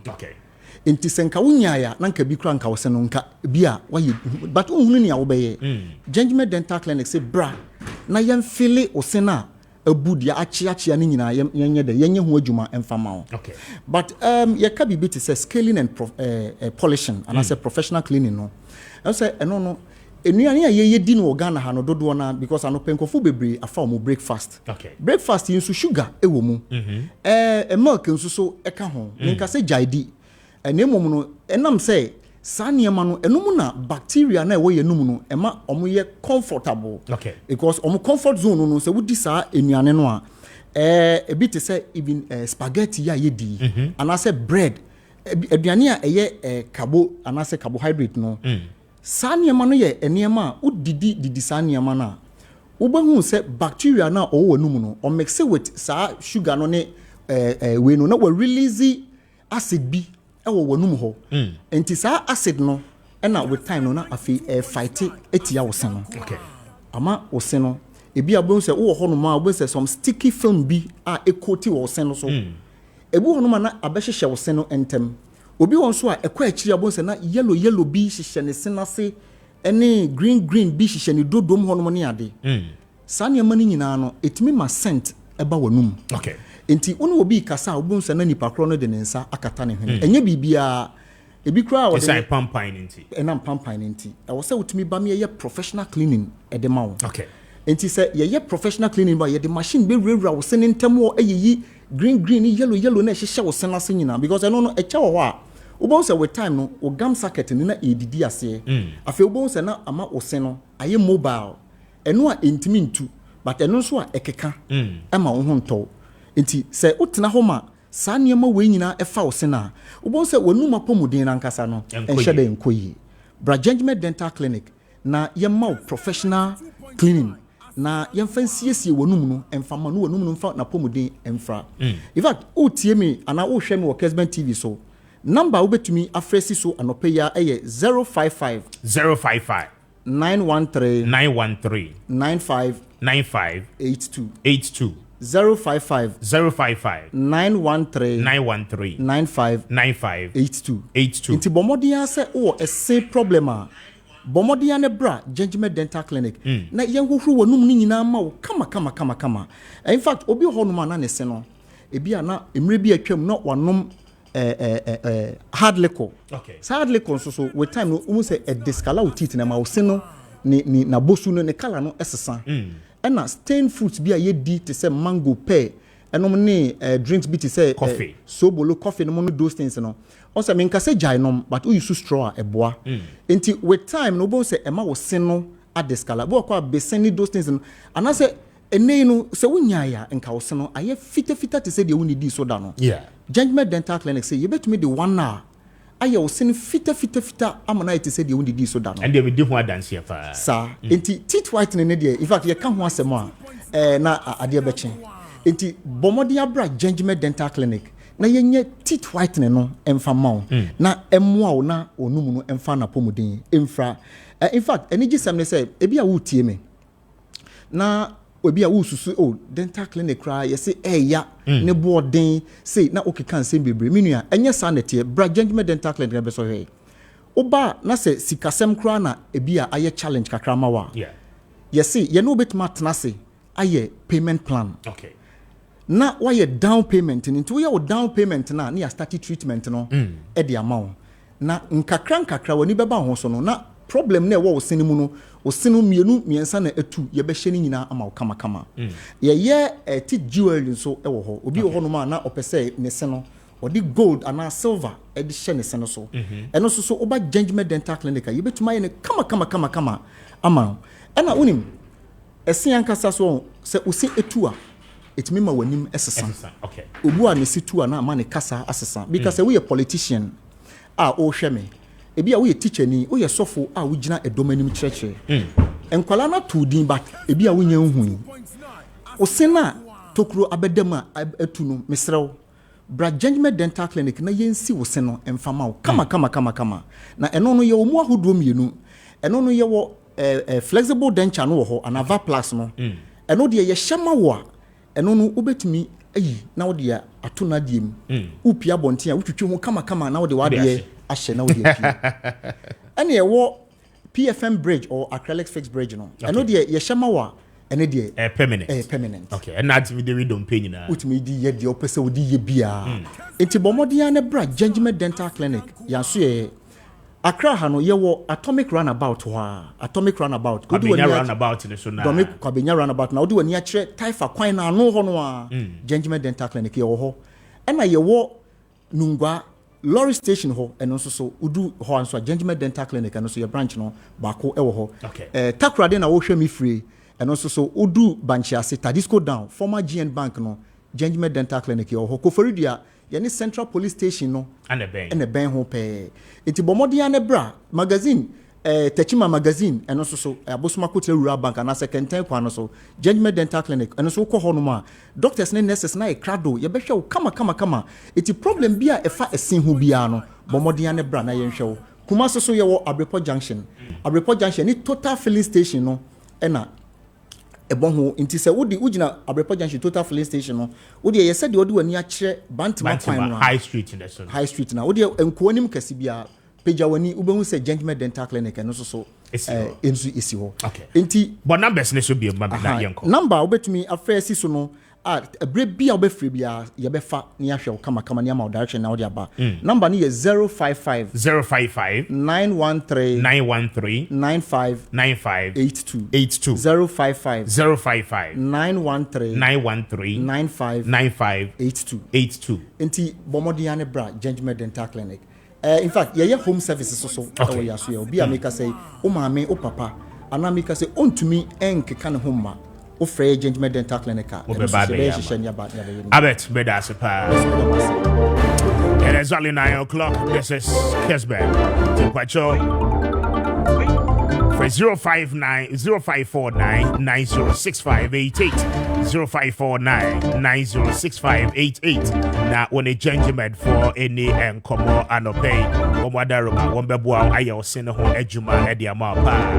enti senka wunyaya na nka bi kura nka wose no nka bia waye but unhunu ne awobeye Judgment Dental Clinic say bra na yemfele osena abudia achiachia ni nyina yenye de yenye ho adwuma emfama o okay but ye ka bibi to say scaling and polishing and as a professional cleaning no I say eno no enuane a ye di no Ghana ha no dodo na because anopenkofo bebre afa mo breakfast okay breakfast yin so sugar ewo mu milk nso so eka ho nka say jaidi enemom no enam say saniema no enum na bacteria na ewo ye num no ema omo ye comfortable okay because omo comfort zone no say wudi sa enuane no a a bit say even spaghetti ya ye di and I say bread aduane a eye carbo and I say carbohydrate no saniema no ye enema udidi saniema na ubahu say bacteria na owo num no o mix with sa sugar no ne we no na we release acid bi ewo wanum ho enti sa acid no na with time no na afi fight etia wo sen no okay ama wo sen no ebi abon se wo ho no ma wo se some sticky film bi a ekoti wo sen no so ebi ho no ma na abehhehye wo sen no entem obi won so a ekwa akiri abon se na yellow bi hihye ne sen ase ene green bi hihye ne dodom ho no ne ade sa ne ma ni nyina no etimi ma scent eba wanum okay enti onu obi kasa obun sa na nipa kro no de nensa akata ne hwene enye bibia ebi kra wo de pampine enti enam pampine enti e wo se utumi ba me ye professional cleaning e de ma wo okay enti se ye professional cleaning ba ye de machine be rewura wo se ne ntem wo eyiyi green yellow na ehye wo se na se nyina because eno no echa wo a ubon se with time no o gam socket ni na edidi ase afi ubon se na ama wo se no aye mobile eno a entimi ntu but eno so a ekeka ema wo ho nto enti se utena homa sa niema we nyina efa wo se na ubon se wanu mapomuden na nkasa no enhede enkoyi bra Judgment Dental Clinic na yema professional cleaning na yemfansiesie wanum no emfama no wanum no mfa na pomuden emfra in fact utie me ana wo hwe me wo Kessben TV so number ubetumi afresi so anope ya eye 055 913 95 82 055 913 95 82 inti bomodia se o ese problema bomodia ne bra Judgment Dental Clinic na yenhuhuru wanum ni nyina ma wo kama in fact obi ho no ma na ne se no ebi ana emre bi atwam no wanom hard liquor okay hard liquor so with time no umu say a discolor with teeth na ma wo se no ni na bosu no ne color no esesa na stain fruits bi a ye di te say mango pear enom ne drinks bi te say coffee sobolo coffee no no those things no o say me nka say jainom but we use straw eboa enti with time no bo say ema wo se no a discolor bo kwa be send those things no and I say enei no se wunya ya nka wo se no aye fita te say de woni di so da no yeah Judgment Dental Clinic say you bet me the 1 hour aye wo se no fita amana ite say de woni di so da no and they will do one dance here fa sa enti teeth whitening ne de in fact ye ka ho asem a na ade bechen enti bomodi abra Judgment Dental Clinic na yenye teeth whitening no emfa ma na emmoa wo na onum no emfa na pomuden emfra in fact eni gisem ne say ebi a wo tie me na obi a wo susu dental clinic cry yesi ya ne boarding say na okeka nsem bebre minua enye sa na tie bra Judgment Dental Clinic be so he oba na say sikasem cry na ebi a aye challenge kakra ma wa yeah yesi ye no betuma tena se aye payment plan okay na why down payment into we down payment na ya start treatment no e de amount na nkakra wani beba ho so no na problem na wo osinimu no osinu miensa na etu ye be hye ni nyina ama kama ye ti jewelry so e wo ho obi wo ho no ma na opese ne se no odi gold ana silver e de hye ne se no so eno so oba Judgment Dental Clinic ye betuma ye ne kama ama ena unim esian kasa so se osi etu a etimi ma wanim esesa okay obu a ne situ a na ama ne kasa asesa because we a politician a o hwe me ebi a we teacher ni we sofo a we gina edomanim church enkwala na to din but ebi a we nya hu o sena tokuro abedam a atu no mesrew bra Judgment Dental Clinic na yensi wo se no emfama wo kama na eno no ye wo mu ahodo mienu eno no ye wo flexible denture no wo ho anava plus no eno de ye hyema wo a eno no obetumi now dia atuna diem upia bontia wutwetwe ho kama now de wade ahye now de apia ene ye wo PFM bridge or acrylic fixed bridge no eno de ye hyema wa ene de permanent okay and that we don't pay na utimi di ye de opese odi ye bia enti bomodian ne bra Judgment Dental Clinic ya so ye Accra ha no ye wo atomic runabout Kwabenya runabout ne so na Kwabenya runabout na odi wani a kire Taifa kwan na ano ho no a Judgment Dental Clinic ye wo ho ena ye wo Nungwa Lorry Station ho eno so udu ho anso Judgment Dental Clinic eno so ye branch no bako e wo ho Takrade na wo hwe mi free eno so udu Banchiase Tadisco down former GN Bank no Judgment Dental Clinic ye wo ho Koforidia yani Central Police Station no and a ben ho pe enti bomodian ne bra magazine Techima magazine eno so abosoma kotre rural bank na second kwa no so Judgment Dental Clinic eno so ko ho no ma doctors ne nurses na e krado ye behwe kama enti problem bia efa esin ho bia no bomodian ne bra na ye nhwe wo kuma so ye wo Abrepo Junction ni total filling station no ena ebon ho inti se wodi ugina Abrepo Junction total filling station no wodi ye said wodi wani a kire Bantima kwan no high street in the sun high street na wodi enkoanim kasi bia peja wani ubehu se Judgment Dental Clinic no so ensu isi ho inti but numbers ne so be na yenko number obetumi afresi so no ebre bia obefre bia ye befa ne ahwe kama ne ama direction na wodi aba number ni ye 055 913 95 82 055 913 95 82 inti bomodiane bra Judgment Dental Clinic in fact ye home services so o ya so ye obi ameka say o maame o papa ana ameka say ontumi enkeka ne home ma o free Judgment Dental Clinic abet beda sepa it is only 9 o'clock. This is Kessben Timpacho for 0549 906588 0549906588 na one Judgment for any enkomo anopay omadaroma wombebua ayo sene ho adwuma e dia ma pa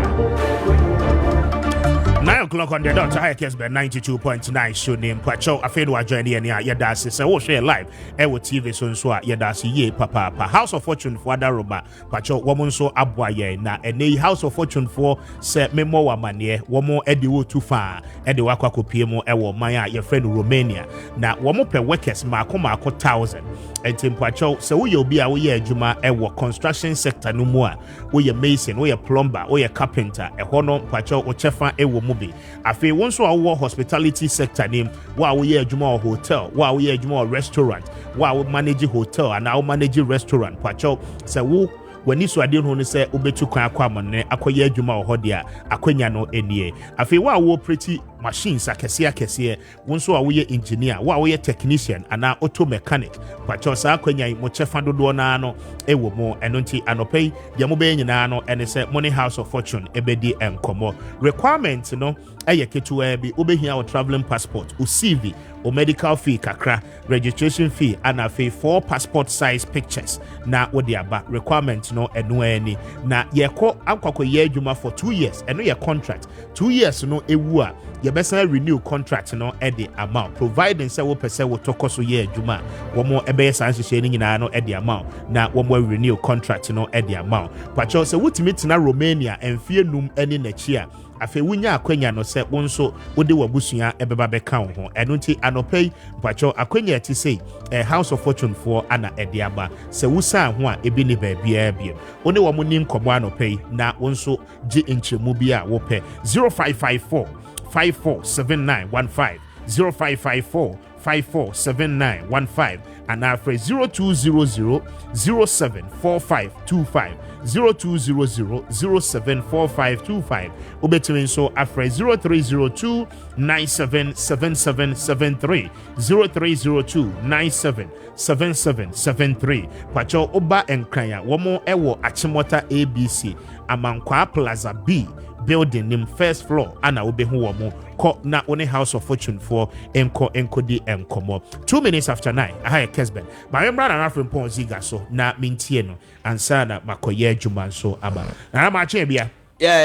9 o'clock on the dot. I Kessben 92.9 show name Pacho afedo join here near yadasi say wo share live e wo TV so a yadasi ye papa House of Fortune for Adaroba Pacho woman so abwa ye na ene House of Fortune for say memo wa mane womo edi wo too far edi wakwa kopie mo e wo man a your friend Romania na womo pe workers mako 1000 enti Pacho say wo ye obi a wo ye adwuma e wo construction sector no mu a wo ye mason wo ye plumber wo ye carpenter e hono Pacho o chefa e wo mubi afi won so awo hospitality sector name wa wo ye adwuma o hotel wa wo ye adwuma o restaurant wa wo manage hotel and now manage restaurant Pacho say wo wani so ade ho ne se obetu kwan akwamne akoye adwuma o hode a akwanya no enie afi wa wo pretty machines akese won so wo ye engineer wa wo ye technician ana auto mechanic Pacho sa akwanya mo chefa dodo na no ewo mo eno nti anopei de mo be nyina no ene se Money House of Fortune ebedi enkomo requirement no eye ketua bi obehia o traveling passport o CV o medical fee kakra registration fee and a fee 4 passport size pictures na wodi aba requirement no eno ani na ye ko akwakọ ye adwuma for 2 years eno ye contract 2 years no ewu a ye besa renew contract no e the amount providing say wo pese wo tokoso ye adwuma wo mo ebe san hye ni nyina no e the amount na wo mo renew contract no e the amount pacho say wutimi tena Romania emfie num eni na chi a afi wunya akwanya no se wonso wode wabusua ebeba beka ho eno nti anopei pacho akwanya ti sei House of Fortune for ana ediaba se wusa ho a ebi ne ba bia bia one wo nim komo anopei na wonso gi enchemu bia wo pe 0554 547915 0554 547915 and after 0200 074525 0200 074525 ubetwin so after 0302 977773 0302 977773 pacho oba enkranya womo ewo achimota ABC Amankwa Plaza B building nim first floor ana obehu womo ko na one House of Fortune for enkodi enkomo 2 minutes after 9 I Kessben ba remember na African pon ziga so na mintie no ansa na makoye adwuma so aba na Maakye bia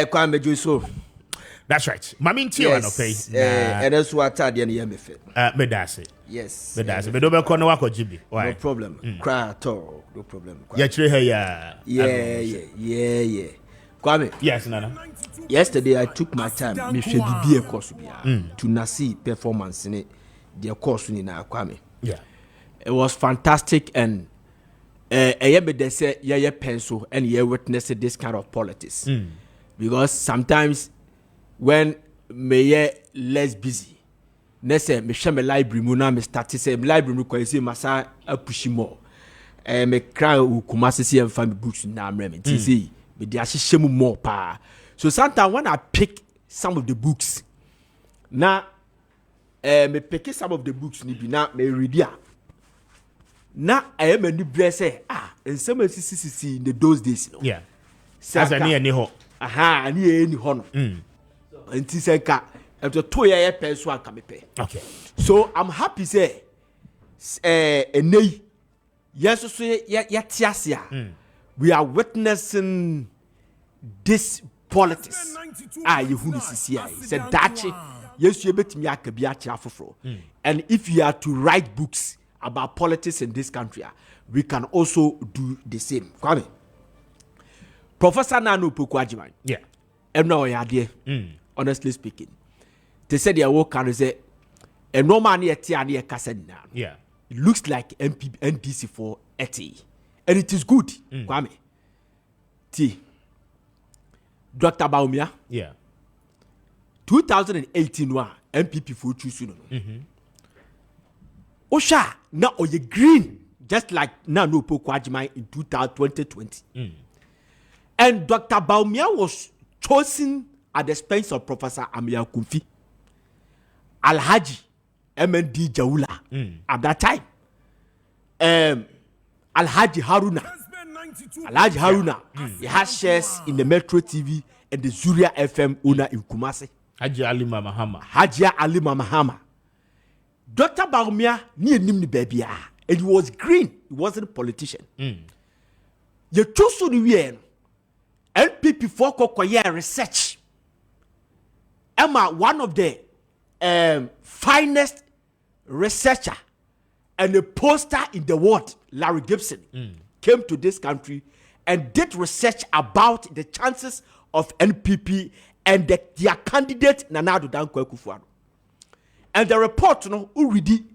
Kwame so That's right. Mami ntio no pay. And that's what I did me fit. Me dase. Yes. Me dase. Me do be kono wako jibi. Why? No problem. Cry at all. No problem. Ya chire he ya. Yeah. Kwame. Yes, Nana. Yesterday I took my time. Me should be a course to nasi performance in it. The course ni na Kwame. Yeah. It was fantastic and they say yeah pencil and yeah witness this kind of politics. Because sometimes when me less busy, ne say me share me library mu na me start say library mu kwesi masa push more. Me cry Kumasi see and find books na amrem. See me dey ahye mu more pa. So sometimes when I pick some of the books, na me pick some of the books ni bi na me read ya. Na I am a new blessing. And some CCC in those days, no. Yeah. As any ho. Aha, any honor. And Tisaka, after 2 years, peso and kamepe. Okay. So I'm happy say, yes, we are witnessing this politics. You who see, said that yes, you bet me a kabiachi afro. And if you are to write books about politics in this country, we can also do the same. Kwame. Professor Nano Pukwajiman. Yeah. And no idea. Honestly speaking. They said they work and say a no man yet near Cassandra. Yeah. It looks like NDC for ET. And it is good. Kwame. T. Dr. Baumia. Yeah. 2018 wa MPP for choosing. Osha na oye green just like na no Pokwajiman in 2020. And Dr. Baumia was chosen at the expense of Professor Amia Kumfi, Alhaji MND Jaula at that time. Alhaji Haruna, he has shares in the Metro TV and the Zuria FM owner in Kumasi. Haji Ali Mahama. Dr. Baumia ni nimni baby and he was green. He wasn't a politician. You choose to the LPP for Kokoye research. Emma, one of the finest researcher and a poster in the world, Larry Gibson, came to this country and did research about the chances of NPP and their candidate Nana Addo Dankwa Akufo-Addo. And the report, already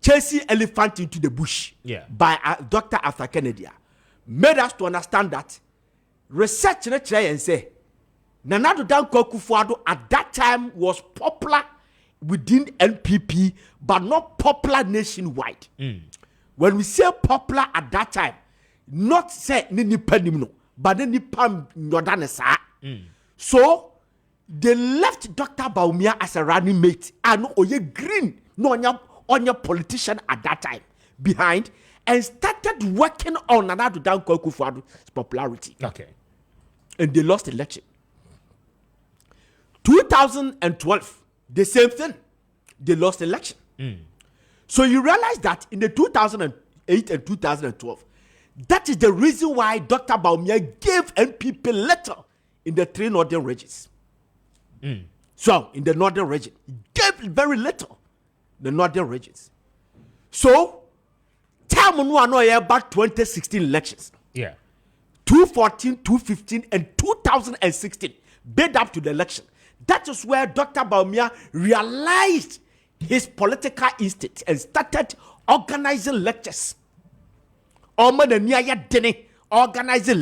chasing elephant into the bush by Dr. Arthur Kennedy made us to understand that research and say Nana Addo Dankwa Akufo-Addo at that time was popular within NPP but not popular nationwide. When we say popular at that time, not say ni penimno, but ni pam nodanesa. So they left Dr. Baumia as a running mate and oye green no on your politician at that time behind and started working on Nana Addo Dankwa Akufo-Addo's popularity. Okay. And they lost election. 2012, the same thing. They lost election. So you realize that in the 2008 and 2012, that is the reason why Dr. Baumia gave NPP little in the 3 northern regions. So in the northern region, he gave very little the northern regions. So time about 2016 elections. 2014, 2015, and 2016 build up to the election. That is where Dr. Baumia realized his political instinct and started organizing lectures. Organizing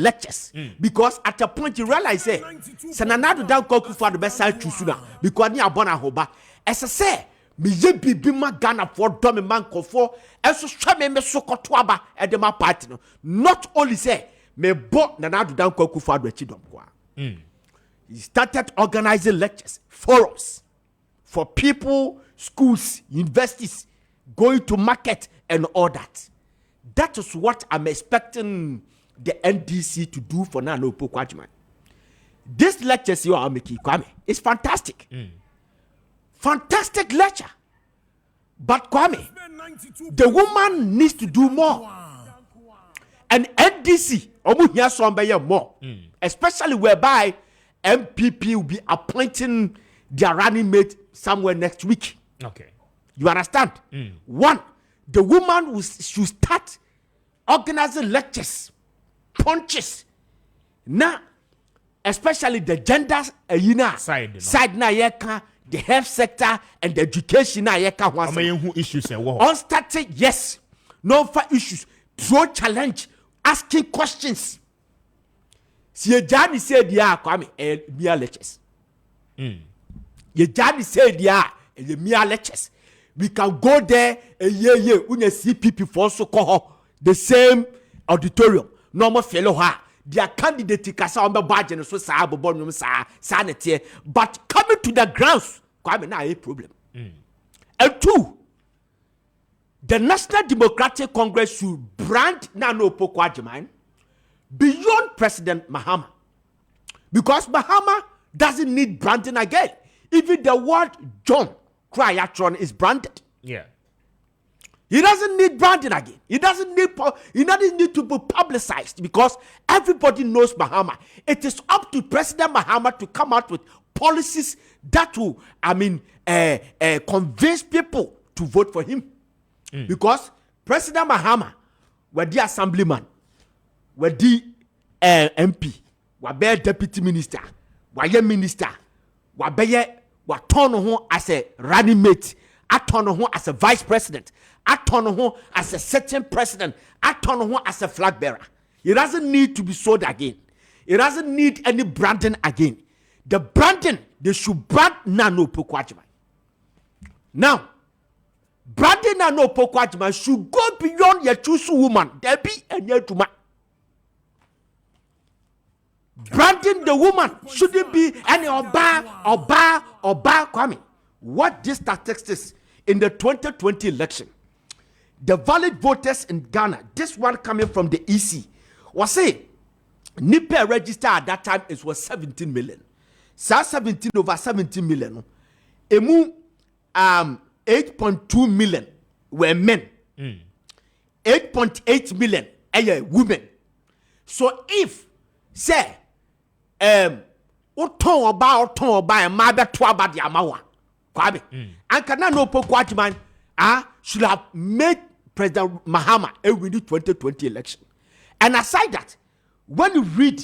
lectures. Because at a point he realized, Nana Addo Dankwa Akufo-Addo best side choosuna because ni abona hoba. As I say, me ye bibi ma Ghana for domi man kofo. Eso shame me sokoto aba edema party no. Not only say me bo Nana Addo Dankwa Akufo-Addo echidom kwa. He started organizing lectures, forums for people, schools, universities, going to market and all that. That is what I'm expecting the NDC to do for Nana Pokwajiman. This lecture you are making, Kwame, is fantastic. Fantastic lecture. But Kwame, the woman needs to do more. And NDC, more. Especially whereby MPP will be appointing their running mate somewhere next week. Okay. You understand? One, the woman should start organizing lectures, punches. Now, especially the gender side na yeka, the health sector and the education na yeka who issues on starting, yes. No for issues. Throw challenge, asking questions. Si Jani said yeah, Kwame, mere lectures. Ye Jani said yeah, mere lectures. We can go there when you see people for so call the same auditorium. Normal fellow ha. Their candidate kasa on the budget so sa bonum sa sanity. But coming to the grounds, Kwame na a problem. And two, the National Democratic Congress should brand Nano Pokwajiman beyond President Mahama. Because Mahama doesn't need branding again. Even the word John Cryatron is branded. Yeah. He doesn't need branding again. He doesn't need to be publicized because everybody knows Mahama. It is up to President Mahama to come out with policies that will, convince people to vote for him. Because President Mahama were the assemblyman, were the MP, were the deputy minister, were the minister, were turn as a running mate, I turn as a vice president, I turn as a sitting president, I turn as a flag bearer. It doesn't need to be sold again. It doesn't need any branding again. The branding, they should brand Nano Pokwajima. Now, branding Nano Pokwajima should go beyond your choose woman, Debbie and your Tuma. Branding the woman shouldn't be any Oba Kwame. What this statistics is in the 2020 election, the valid voters in Ghana, this one coming from the EC, was say NIPE register at that time was 17 million. So 17 over 17 million. Emu 8.2 million were men. 8.8 million are women. So if say oton oba ma be to aba dia mawa Kwame and can no Pokwajiman should have made President Mahama win the 2020 election. And aside that, when you read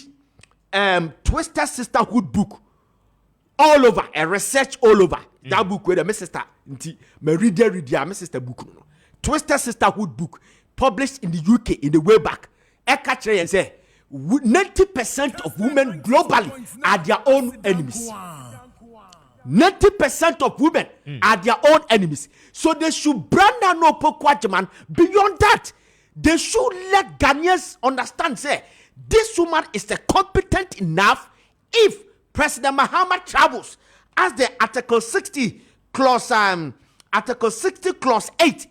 Twister Sisterhood book all over, a research all over, that book where my sister my sister book Twister Sisterhood book published in the UK in the way back. I catch and say 90% of women globally are their own enemies. 90% of women are their own enemies. So they should brand no Pokwajiman. Beyond that, they should let Ghanaians understand, say, this woman is competent enough if President Mahama travels as the Article 60 clause 8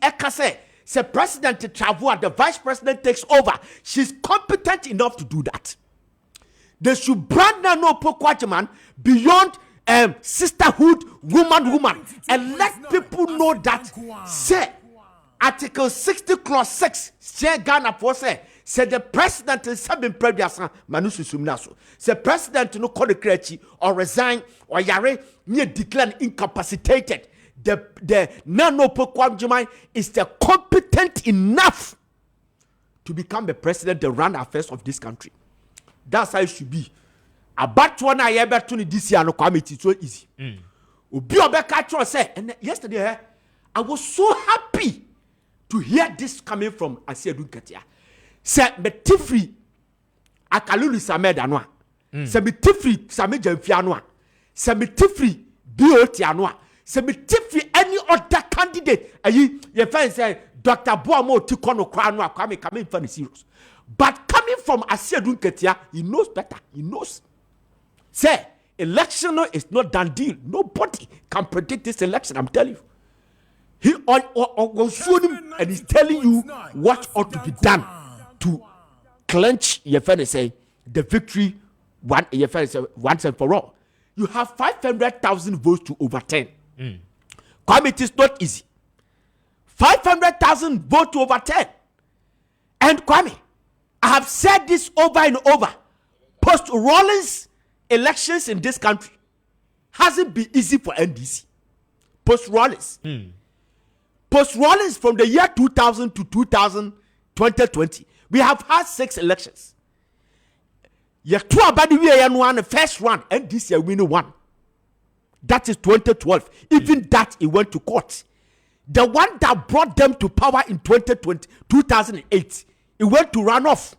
Eka say president to travel and the vice president takes over. She's competent enough to do that. They should brand no Pokwajiman beyond sisterhood, woman, and let people know that say Article 60 clause 6 say Ghana for say the president is having previous manusu sumnaso. Say president no call the creachi or resign or yare near declare incapacitated. The Nano Pokwajiman is the competent enough to become the president to run affairs of this country. That's how it should be. About one I ever to this year no committee so easy. Obi obeka say and yesterday I was so happy to hear this coming from Asiedu Katia. Say me tifri akalulu samed anwa. Say me tifri samed jamfi anwa. Say me tifri BOT anwa. Say me tifri any other candidate. Ayi your friend say Dr. Boamo Tikono Kranwa Kwame coming from the serious. But coming from Asiedu Katia, he knows better. He knows. Say, election is not done deal. Nobody can predict this election, I'm telling you. He will show him and he's telling you what ought to be done to clench your friend say the victory once and for all. You have 500,000 votes to overturn. Kwame, it is not easy. 500,000 votes to overturn. And Kwame, I have said this over and over. Post Rawlings elections in this country hasn't been easy for NDC. Post-Rawlings. Post-Rawlings from the year 2000 to 2020, we have had 6 elections. The first round, NDC winning 1. That is 2012. Even that, it went to court. The one that brought them to power in 2008, it went to runoff.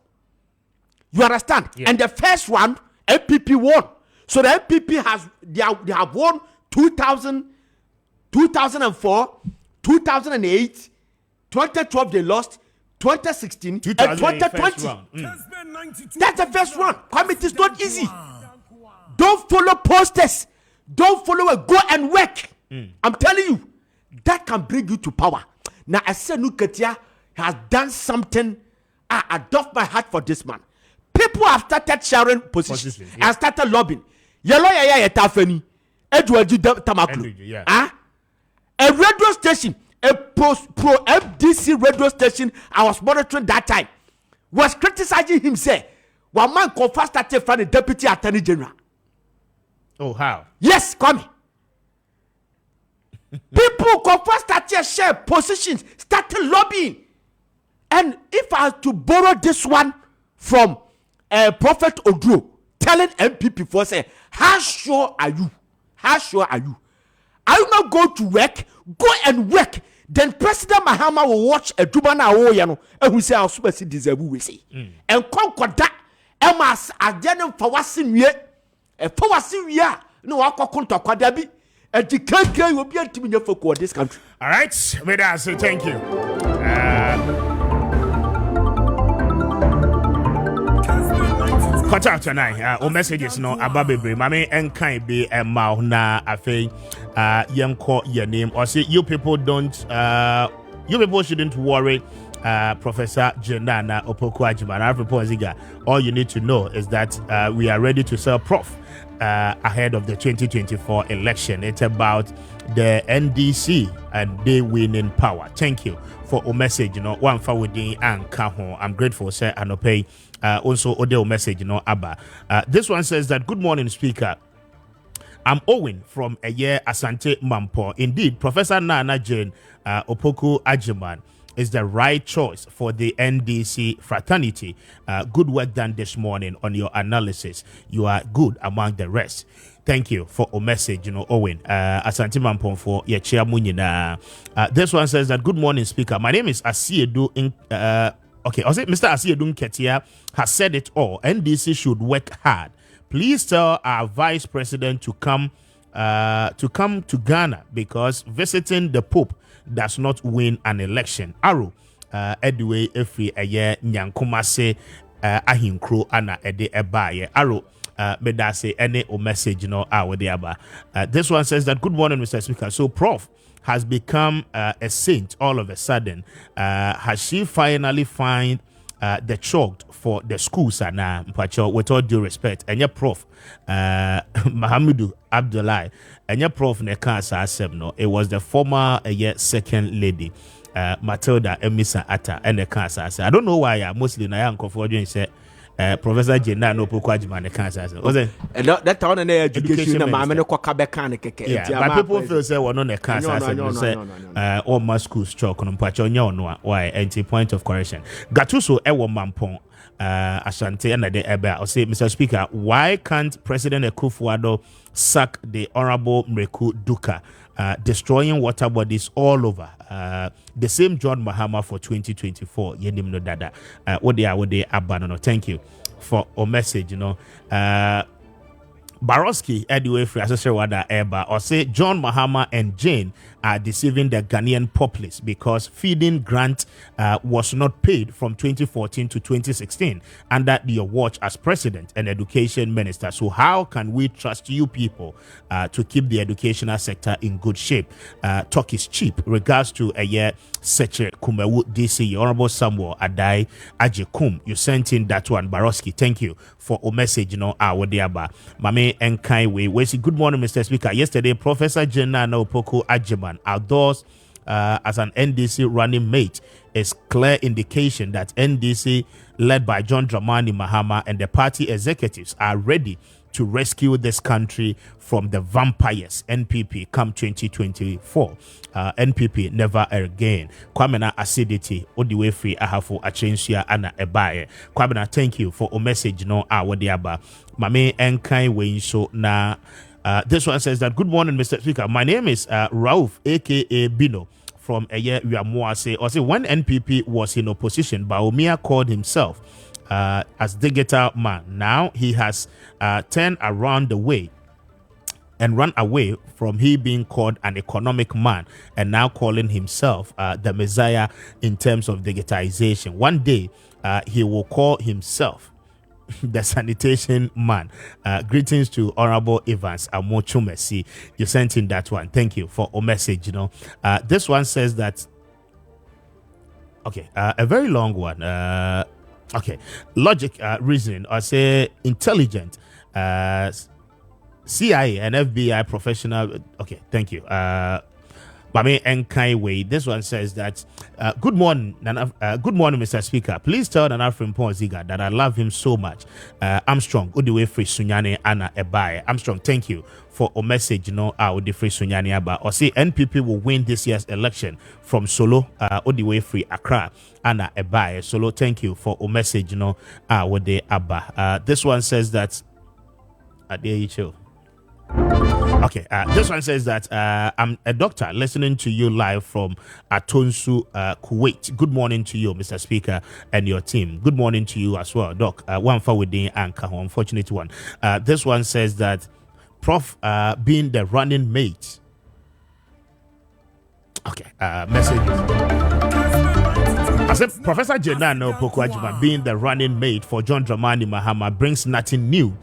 You understand? Yeah. And the first one, MPP won. So the MPP they have won 2000, 2004, 2008, 2012 they lost, 2016 and 2020. That's the first one. Kwame, it is not easy. Don't follow posters. Don't follow it. Go and work. I'm telling you, that can bring you to power. Now, I said Nuketia has done something. I doff my heart for this man. People have started sharing positions and started lobbying. Yellow Tafeni, Edward Tamaklu. A radio station, a pro FDC radio station I was monitoring that time, was criticizing him, say, one man confessed that from the Deputy Attorney General. Oh, how? Yes, come. People confessed that share positions, started lobbying. And if I had to borrow this one from Prophet Odro, telling MPP for say, how sure are you? How sure are you? Are you not going to work? Go and work. Then President Mahama will watch a Jubana Oyano and we say our super citizens we say. And conquer that. Emas Adenum for wasin ye. A for wasin ya. No, I call Conta Quadabi. And the country will be a team for this country. All right, may I say thank you. Cut out tonight. Messages no ababebre. Mame enkai be a mouth na afe. Call your name or say you people don't. You people shouldn't worry. Professor Jenana Opoku Ajiman. All you need to know is that we are ready to sell Prof ahead of the 2024 election. It's about the NDC and they winning power. Thank you for a message. One for within and Kaho. I'm grateful, sir, and pay. Also, audio message, Abba. This one says that good morning, Speaker. I'm Owen from Asante Mampo. Indeed, Professor Nana Jane Opoku Ajiman is the right choice for the NDC fraternity. Good work done this morning on your analysis. You are good among the rest. Thank you for a message, Owen. Asante Mampo for your chair. This one says that good morning, Speaker. My name is Asiedu. Okay, I'll say Mr. Asiedu Ketia has said it all. NDC should work hard. Please tell our Vice President to come to Ghana because visiting the Pope does not win an election. Aro, Edway Efri Eye Nyankumase Ahinkro Ana Ede Ebaye. Aro, Medase any o message this one says that good morning, Mr. Speaker. So Prof has become a saint all of a sudden. Has she finally find the chalk for the schools? With all due respect, and your Prof Mahamudu Abdullahi, and your Prof Nekasa Asem, it was the former second lady Matilda Emisa Atta and the Kasa. I don't know why mostly na yanko for you say Professor Jena no Pokwajiman the Kasa. That town and education but people feel say we're not a Kasa all my schools chalk on Pacho why anti point of correction. Gatuso Ewo Mampong Asante and the Eba. I'll say, Mr. Speaker, why can't President Akufo-Addo sack the Honorable Mreku Duka, destroying water bodies all over? The same John Mahama for 2024. Yenim no dada. What they abandon. Thank you for a message. Baroski anyway for associate wada eba or say John Mahama and Jane are deceiving the Ghanaian populace because feeding grant was not paid from 2014 to 2016 under your watch as president and education minister. So how can we trust you people to keep the educational sector in good shape? Talk is cheap. Regards to a year Seche Kumewu DC Honorable Samuel Adai Ajekum. You sent in that one, Baroski. Thank you for a message. Mame Enkaiwe. We say good morning, Mr. Speaker. Yesterday, Professor Jenna Opoku Ajiman outdoors as an NDC running mate is clear indication that NDC led by John Dramani Mahama and the party executives are ready to rescue this country from the vampires. NPP come 2024. NPP never again. Kwame acidity all the way free. I have for a change here and a buyer. Kwame, thank you for a message. No, what the aba. Mame and kind way so na. This one says that good morning, Mr. Speaker. My name is Rauf, aka Bino, from a year we are more say or say when NPP was in opposition, Bawumia called himself as digital man. Now he has turned around the way and run away from he being called an economic man and now calling himself the Messiah in terms of digitization. One day he will call himself the sanitation man. Greetings to Honorable Evans Amochumesi. You sent in that one. Thank you for a message. This one says that okay, a very long one. Okay, logic, reasoning, or say intelligent, CIA and FBI professional. Okay, thank you. Mame Enkai Way. This one says that good morning, good morning, Mr. Speaker. Please tell Nana Frimpong Ziga that I love him so much. Armstrong, Udiwe Free Sunyane Anna Ebaye. Armstrong, thank you for a message. Udi Free Sunyane Aba. Or say NPP will win this year's election from Solo, Udiwe Free Accra Anna Ebaye. Solo, thank you for a message. Udi Aba. This one says that. There you chill. Okay, this one says that I'm a doctor listening to you live from Atonsu, Kuwait. Good morning to you, Mr. Speaker, and your team. Good morning to you as well, Doc. One for within anchor, unfortunate one. This one says that Prof being the running mate. Okay, messages. I said Professor Jenano Pokwajima being the running mate for John Dramani Mahama brings nothing new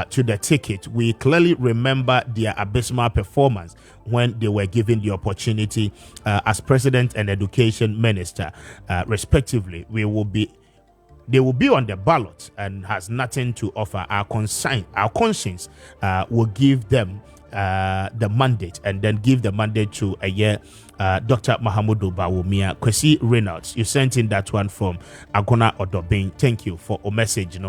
to the ticket. We clearly remember their abysmal performance when they were given the opportunity as president and education minister, respectively. They will be on the ballot and has nothing to offer. Our conscience will give them the mandate and then give the mandate to a year. Dr. Mahamudu Bawumia. Kwesi Reynolds, you sent in that one from Agona Odobin. Thank you for a message.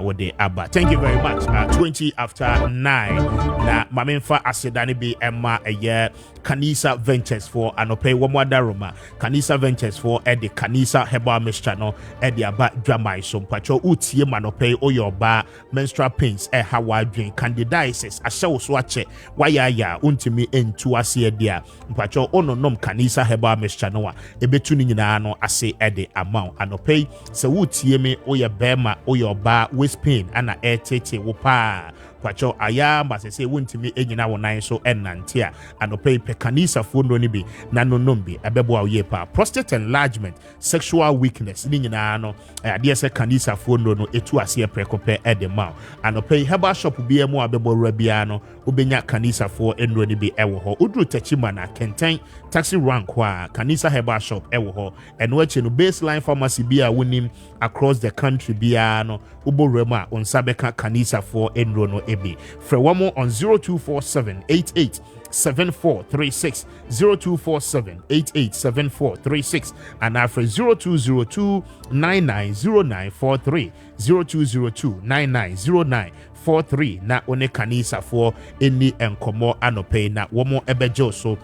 With the Abba. Thank you very much. 20 after 9. Na Maminfa Asedani be Emma a year. Kanisa Ventures for Anope Wamwadaroma. Kanisa Ventures for Eddie Kanisa Heba Mischano. Eddie Abba Dramai Sompacho Utie Manope Oyoba menstrual pains Hawa drink candidiasis. Asha Uswache Wayaya Untimi Entuasia dia. Mpacho Ono nom Kanisa Heba Mischanoa. Ebetuni Ninano Ase Eddie Amount Anope. Se Utie me Oya Bema Oyoba waist pain ana tete wopa kwacho ayamba se wontimi enyina wonan so enantia anope Kanisa fundo ni bi nanonombi abebo ayepa prostate enlargement sexual weakness ni nyina no ade se Kanisa fundo no etu ase prekope edema anope heba shop bia mu abebo rabia no obenya Kanisa fo enro ni bi ewo ho udru tachima na kenten taxi rank kwa Kanisa heba shop ewo ho eno ache no baseline pharmacy bia wonim across the country bia no uborema on sabeka Kanisa for enro no ebi frewamo on 0247887436 0247887436 and after 0202990943 0202990943 na one Kanisa for any enkomo anope na womo ebejo so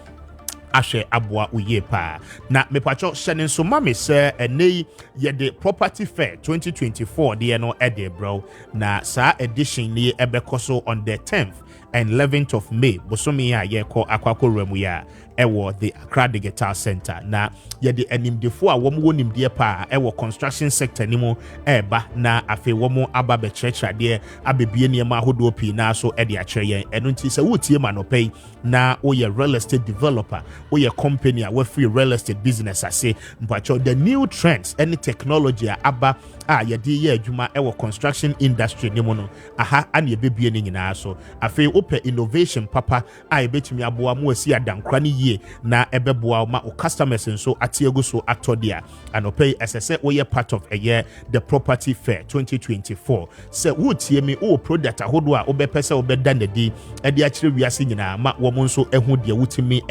ashe abwa uyepa na mepacho shenin so mame se ene ye the property fair 2024 de no ede bro na sa edition ni ebekoso on the 10th and 11th of May bosomi ya ye ko akwako remu ya ewo the Accra Digital Center na ye the animdefo a womo nimde pa ewo construction sector nimo eba na afi womo aba be churchade abebie niema hodo pi na so ede akere yen eno nti se wotie manopay na oye real estate developer oye company a we free real estate business ase mpacho the new trends any technology aba ye de ye adwuma ewo construction industry nimo no aha ane ebebie ni nyina so afi wope innovation papa a ebetumi aboa mo asi adankra ne yie na ebeboa ma o customers nso atiego so atodia anope esese wo ye part of the property fair 2024 se wo tie me wo product ahodo a obepese obeda nadi e de akire wiase nyina ma wo nso ehu de wutimi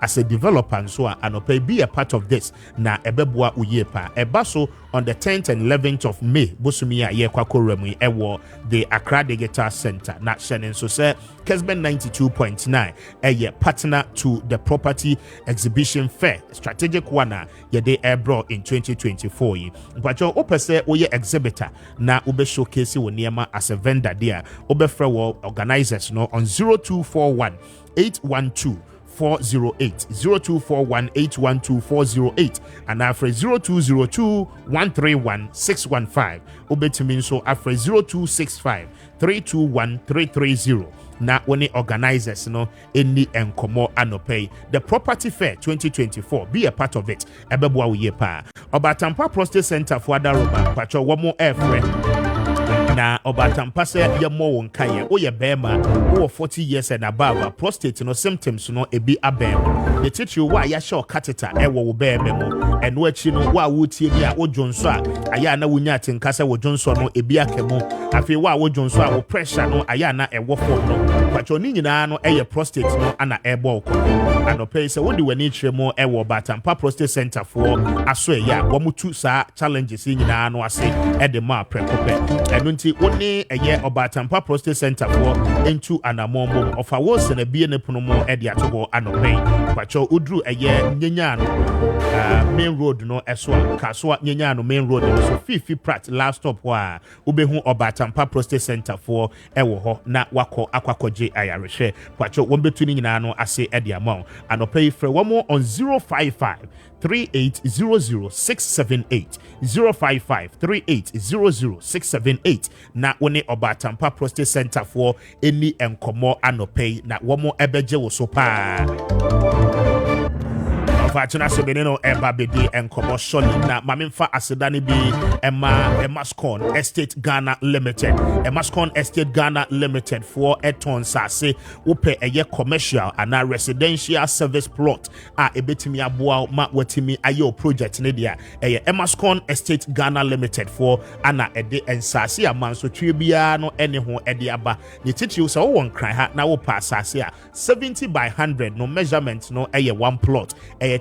as a developer nso a anope be a part of this na ebeboa uye pa eba so on the 10th and 11th of May bosumi a ye kwakoremu ewo the Accra Digital Center na shenen so say Kessben 92.9 partner to the property exhibition fair strategic one ye de airbro in 2024 yi mpacho opese wo ye exhibitor na obe showcase wo niema as a vendor there obefre wo organizers no on 0241 812 408 0241 812 408 and after 0202 131 615 obetimi nso after 0265 321 330 na woni organizers no any enkomo anopay the property fair 2024 be a part of it ebeboa wo ye pa Obatampa prostate center for adaroba pacho womo efre na Obatampa se ye mo won kaye o ye bema o 40 years and above prostate no symptoms no ebi abem the teacher wa ya show catheter e wo bema mo eno achi no wa wo tie bi a wo jonso a aya na wonya tenkasa wo jonso no ebi akemo afi wa wo jonso a wo pressure no aya na e wo form no pacho ni nyina no e prostate no ana e bo ko anope se wo di wani kire mo e wo Obatampa prostate center for aso ya wo mutu sa challenges nyina no ase e de ma prekope eno nti woni eye Obatampa prostate center for into anamombo of a was na bie ne pono mo e de atobo anope pacho udru eye nyenya no main road no eswa kaswa nyenya no main road no so fifi prat last stop wa ubehu Obatampa prostate center for ewo ho na wako akwakoje ayarehwe pacho wombetuni nyina no ase e de amount anope frɛ wɔn on 055 3800678 055 3800678 na woni Obatampa prostate center for any enkomo anope na wɔn ebeje wo so pa Fatuna Sebenino Eba Bedi and Commercial na Mamimfa Asedani bi Emascon Estate Ghana Limited. Emascon Estate Ghana Limited for Eton Sase Upe eye commercial and a residential service plot ebetimi aboa ma watimi ayo project nedia Emascon Estate Ghana Limited for ana ede ensase amanso twebia no ene ho ede aba ne titi so won kran ha na wo pa asase a 70 by 100 no measurement no one plot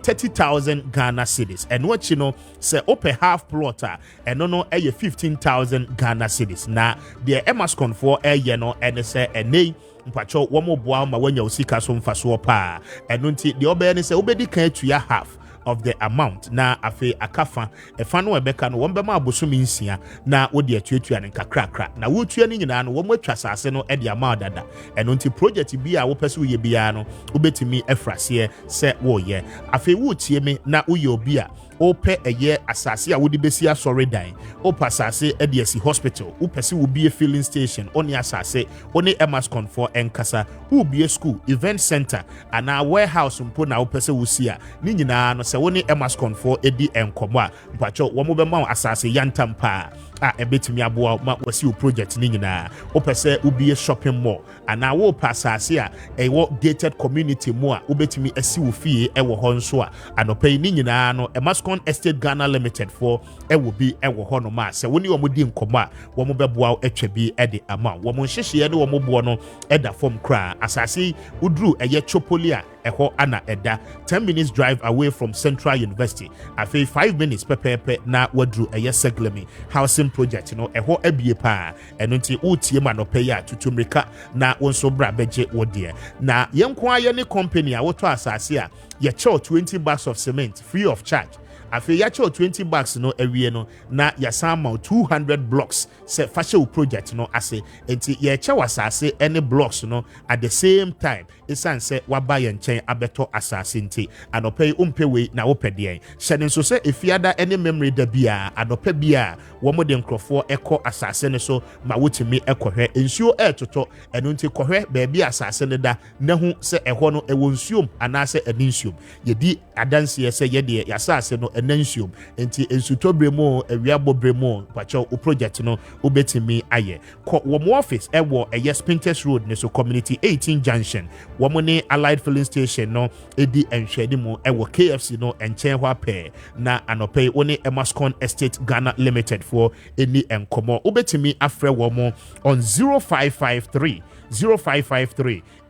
30,000 Ghana cedis and what you know say open half plotter and no 15,000 Ghana cedis na the Emascon for no and say ene mpacho womo boa ma wanya usika so mfaso pa enunti the obey say obedi kan tuya half of the amount na afe akafa efa no ebeka no wombema abosomi nsia na wodi atuatua ne kakrakra na wotua ni nyina no womo atwa sase no e de amount dada eno nti project bi a wopese woye bia no wobetimi efrase se woye afe wotie me na woye obi a ope eye asase a wodi besi asore dan opa asase e de asi hospital wopese wo bie filling station oni asase oni Emascon for enkasa wo bie school event center ana warehouse mpo na wopese wo sia ni nyina no se woni Emascon for edi enkomo a mpacho wo mo bema asase yantampa a ebetimi aboa ma wasi wo project ni nyina wopese wo bie shopping mall ana wo pa asase a ewo gated community mo a wobetimi asi wo fie ewo ho nso a anopai ni nyina no Emascon Estate Ghana Limited for will be ewo no ma se woni omudi nkomo a wo mo beboa etwa bi e de ama wo mo hyehye ne wo mo bo no eda form kra asase udru eye chopolia eho ana eda 10 minutes drive away from Central University afi 5 minutes pepepe na wadru eye Seglemi housing project no eho abie pa eno nti utie ma no pay ya tutumrika na wonso bra beje wodie na yenko aye ne company a woto asase a ye chow 20 bags of cement free of charge afi ya chow 20 bags no awie no na ya sama 200 blocks se fashion project no ase enti ye chow asase any blocks no at the same time isan se waba ye nchen abeto asase nti anope umpewe na wopede hyene so se efiada any memory da bia anope bia wo mo de nkrofo eko asase ne so ma wotimi ekohwe ensuo etoto eno nti kohwe ba bia asase ne da na hu se eho no ewo nsuom anase aninsuom yedi adanse ye se ye de yasase no enensium enti ensutobre mo ewiabobre mo pacho o project no obetimi aye wo mo office ewo eye Spintex Road ne so community 18 junction wo mo ne Allied filling station no edi enhwede mo ewo KFC no enchen ho ape na anope woni Emascon Estate Ghana Limited for any enkomo obetimi afre wo mo on 0553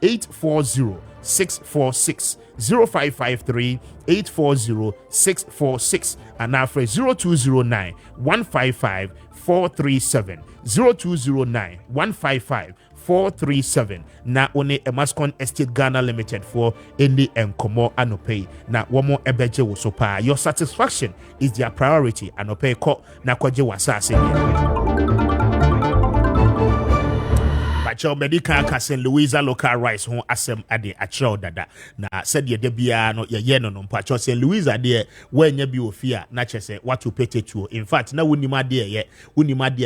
840 646 0553 840 646 and after 0209 155 437 0209 155 437 na one Emascon Estate Ghana Limited for any enkomo anope na womo ebeje wo so pa. Your satisfaction is their priority anope ko na kwaje wasase Pacho medical ka St. Louisa local rice ho asem ade achro dada na said ye de bia no ye no pacho St. Louisa de wanya bi ofia na chese watu petetuo in fact na wunima de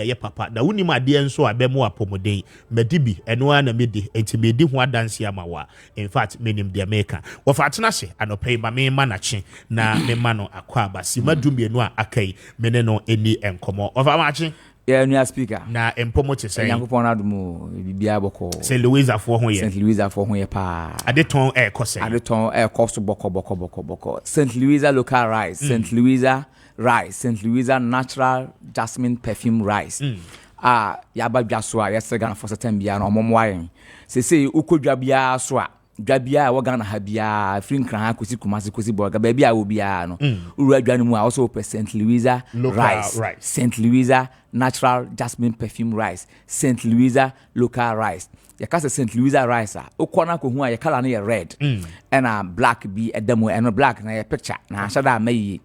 ye papa na wunima de nso abemu apomodei medibi eno na medi enti medi ho adanse amawa in fact menim de maker wo fatena hye anopei ma me manachi na me ma no akwa abasi madumienu a akai mene no eni enkomo ofa machi yeah, new speaker. Na empomote say. Yankopon adumo bibia boko. St. Louisa for ho ye. St. Louisa for ho ye pa. Adeton air cost. Adeton air cost boko. St. Louisa local rice, St. Louisa rice, St. Louisa natural jasmine perfume rice. Yaba biaswa yesterday Ghana for certain bia no omomwayen. Say ukodwa bia so a dwabia wo Ghana ha bia free nkran ha kosi kumasi kosi borga ba bia wo bia no uru adwanu mu a also St. Louisa rice, St. Louisa natural jasmine perfume rice, St. Louisa local rice. Yakasa St. Louisa rice ukona ko hu a yakala na red and a black be edemo and black na your picture na shada mayi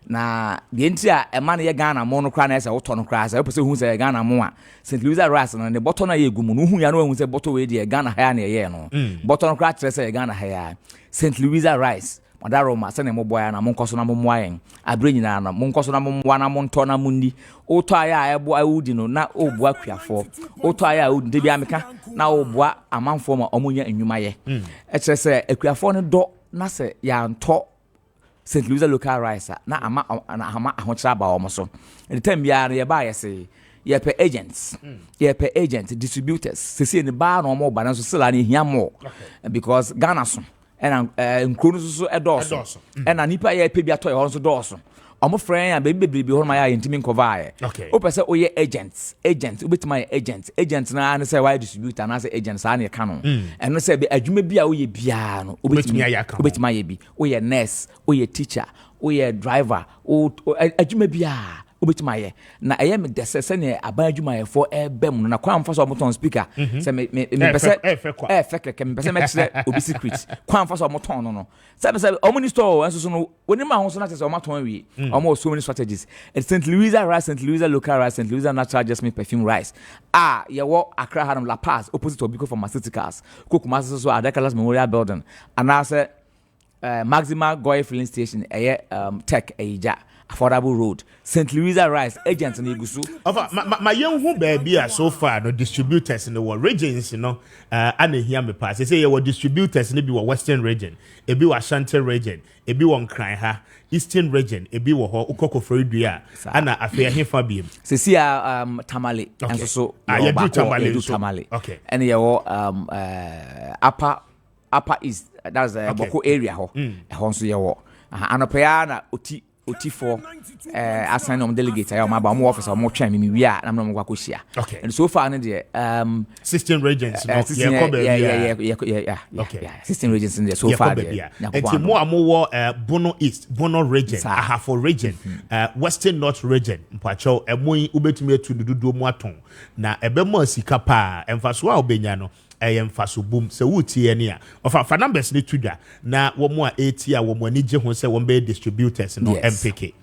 na the entire e man ye Ghana mo no kra na ese woto no kra se pese hu se Ghana mo a St. Louisa rice na ne bottom na ye gumu no hu ya no hu se bottom we de Ghana ha na ye no bottom no kra tre se Ghana ha ya St. Louisa rice Madaroma sene mo boya na monkoso na momwayen abre nyina na monkoso na momwa na monto na munni oto aya ebo awudi no na obu akuafo oto aya awudi de bia meka na obu amanfo ma omunya enwumaye e kire se akuafo no do na se ya nto St. Louisa local rice na ama ahochira ba omo so the time bia ye ba ye se ye pe agents distributors se ne ba na omo ba na so sela na hia mo because Ghana so and nkrono so edoso and anipa ye pe bia to ye so doso omo friend and baby ho ma ya intimi cover o pese o ye agents obetima ye agents na say why distributor na say agents na ye ka no and no say be adwuma bia o ye bia no obetima ye bi o ye nurse o ye teacher o ye driver o adwuma bia obetima ye na eye me dese se ne aban adwuma ye for ebem na kwa amfa so moton speaker se me pese keke me pese me kire obi secret kwa amfa so moton no se omuni store enso so no woni ma ho so na se o moton wi omo so many strategies at St. Louisa rice, St. Louisa local rice, St. Louisa natural jasmine perfume rice ye wo Accra Hanam La Paz opposite Obiko Pharmaceuticals Kokumasi so Adekalas Memorial Building and now say Maxima Goy filling station tech eja affordable road St. Louisa rice agents na egusu my young who baby so far no distributors in the world regions and here me pass say you distributors in be western region e be Ashanti region e be one cry ha eastern region e be wo ho ukoko fredua ana afia hefa biem se see tamale and so you do tamale okay and you upper east that's Boko area ho ho so you anopea na OT4 assign on delegate I am about more officer more chairman we are na mo kwakohia and so far no there system regions yeah system regions in there so far there and more Bono East Bono region Ahafo region Western North region mpacho emoi ubetumi etu dudu mu aton na ebemo sika pa emfaso a obenya no emfaso boom se wuti ene a ofa numbers ni tudwa na wo mu a eti a wo mu ani je ho se wo be distributors no MPK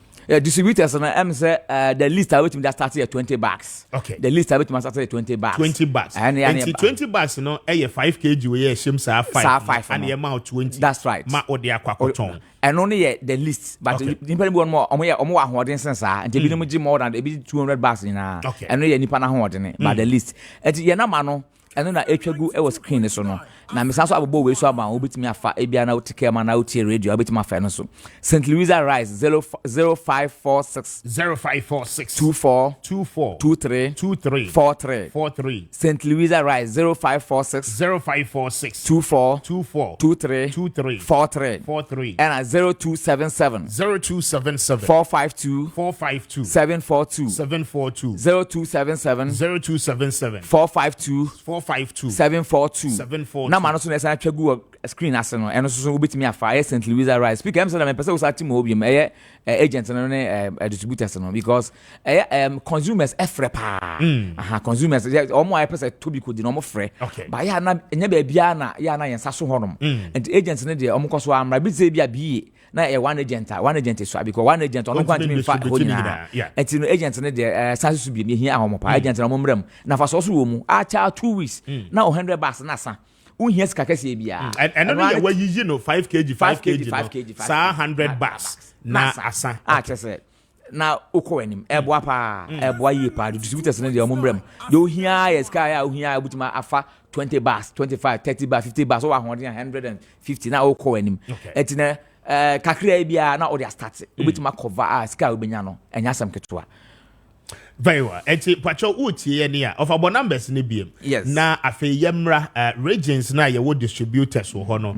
distributors and say the list I wait me that started at 20 bucks. Okay. The list I wait me started at 20 bucks. 20 bucks. And 20 bucks no 5 kg we shim sa 5 and the amount 20. That's right. Ma odi akwakoton. And only the list but nipa one more omo ahoden sense and they be more than 200 bucks in and no nipa na ahoden but the list and ye na ma no ɛno na etwagu ɛwɔ screen so no na mesa so abobo we so aba obetimi afa ebia na otike ma na otie radio obetimi afa no so St. Louisa Rice 0546 24 23 43 St. Louisa Rice 0546 24 23 43 and 0277 452 742 0277 452 742 na mano so na sa twagu screen ase no eno so obetimi afa St. Louisa Rice speak am say na me pese wo sa team obiam agent no ne distributors no because consumers efrepa consumers omo ay pese to bi kodi no omo frɛ ba ya na nya ba bia na ya na yensa so honom and agents ne de omo koso amra bi se bia bi na one agent so because one agent on kwant me fa honina enti no agent ne de sanse so bi me hia ahomopa agent na momram na fa so so wo mu a cha 2 weeks na 100 bucks na sa unhia sika kase bia and no ya wayiyi no 5 kg sa 100 bucks na asa chese na ukọ enim eboa pa eboa ye pa distributors ne de omomram de ohia ya sika ya ohia abutima afa 20 bucks 25 30 bucks 50 bucks so 150 na ukọ enim etina kakra bia na odi start obutima cover sika obenya no enya sam ketwa very well. Eti pacho utie ni a of abo numbers ni biem. Yes. Na afe yemra regions na ye wo distributors wo ho no.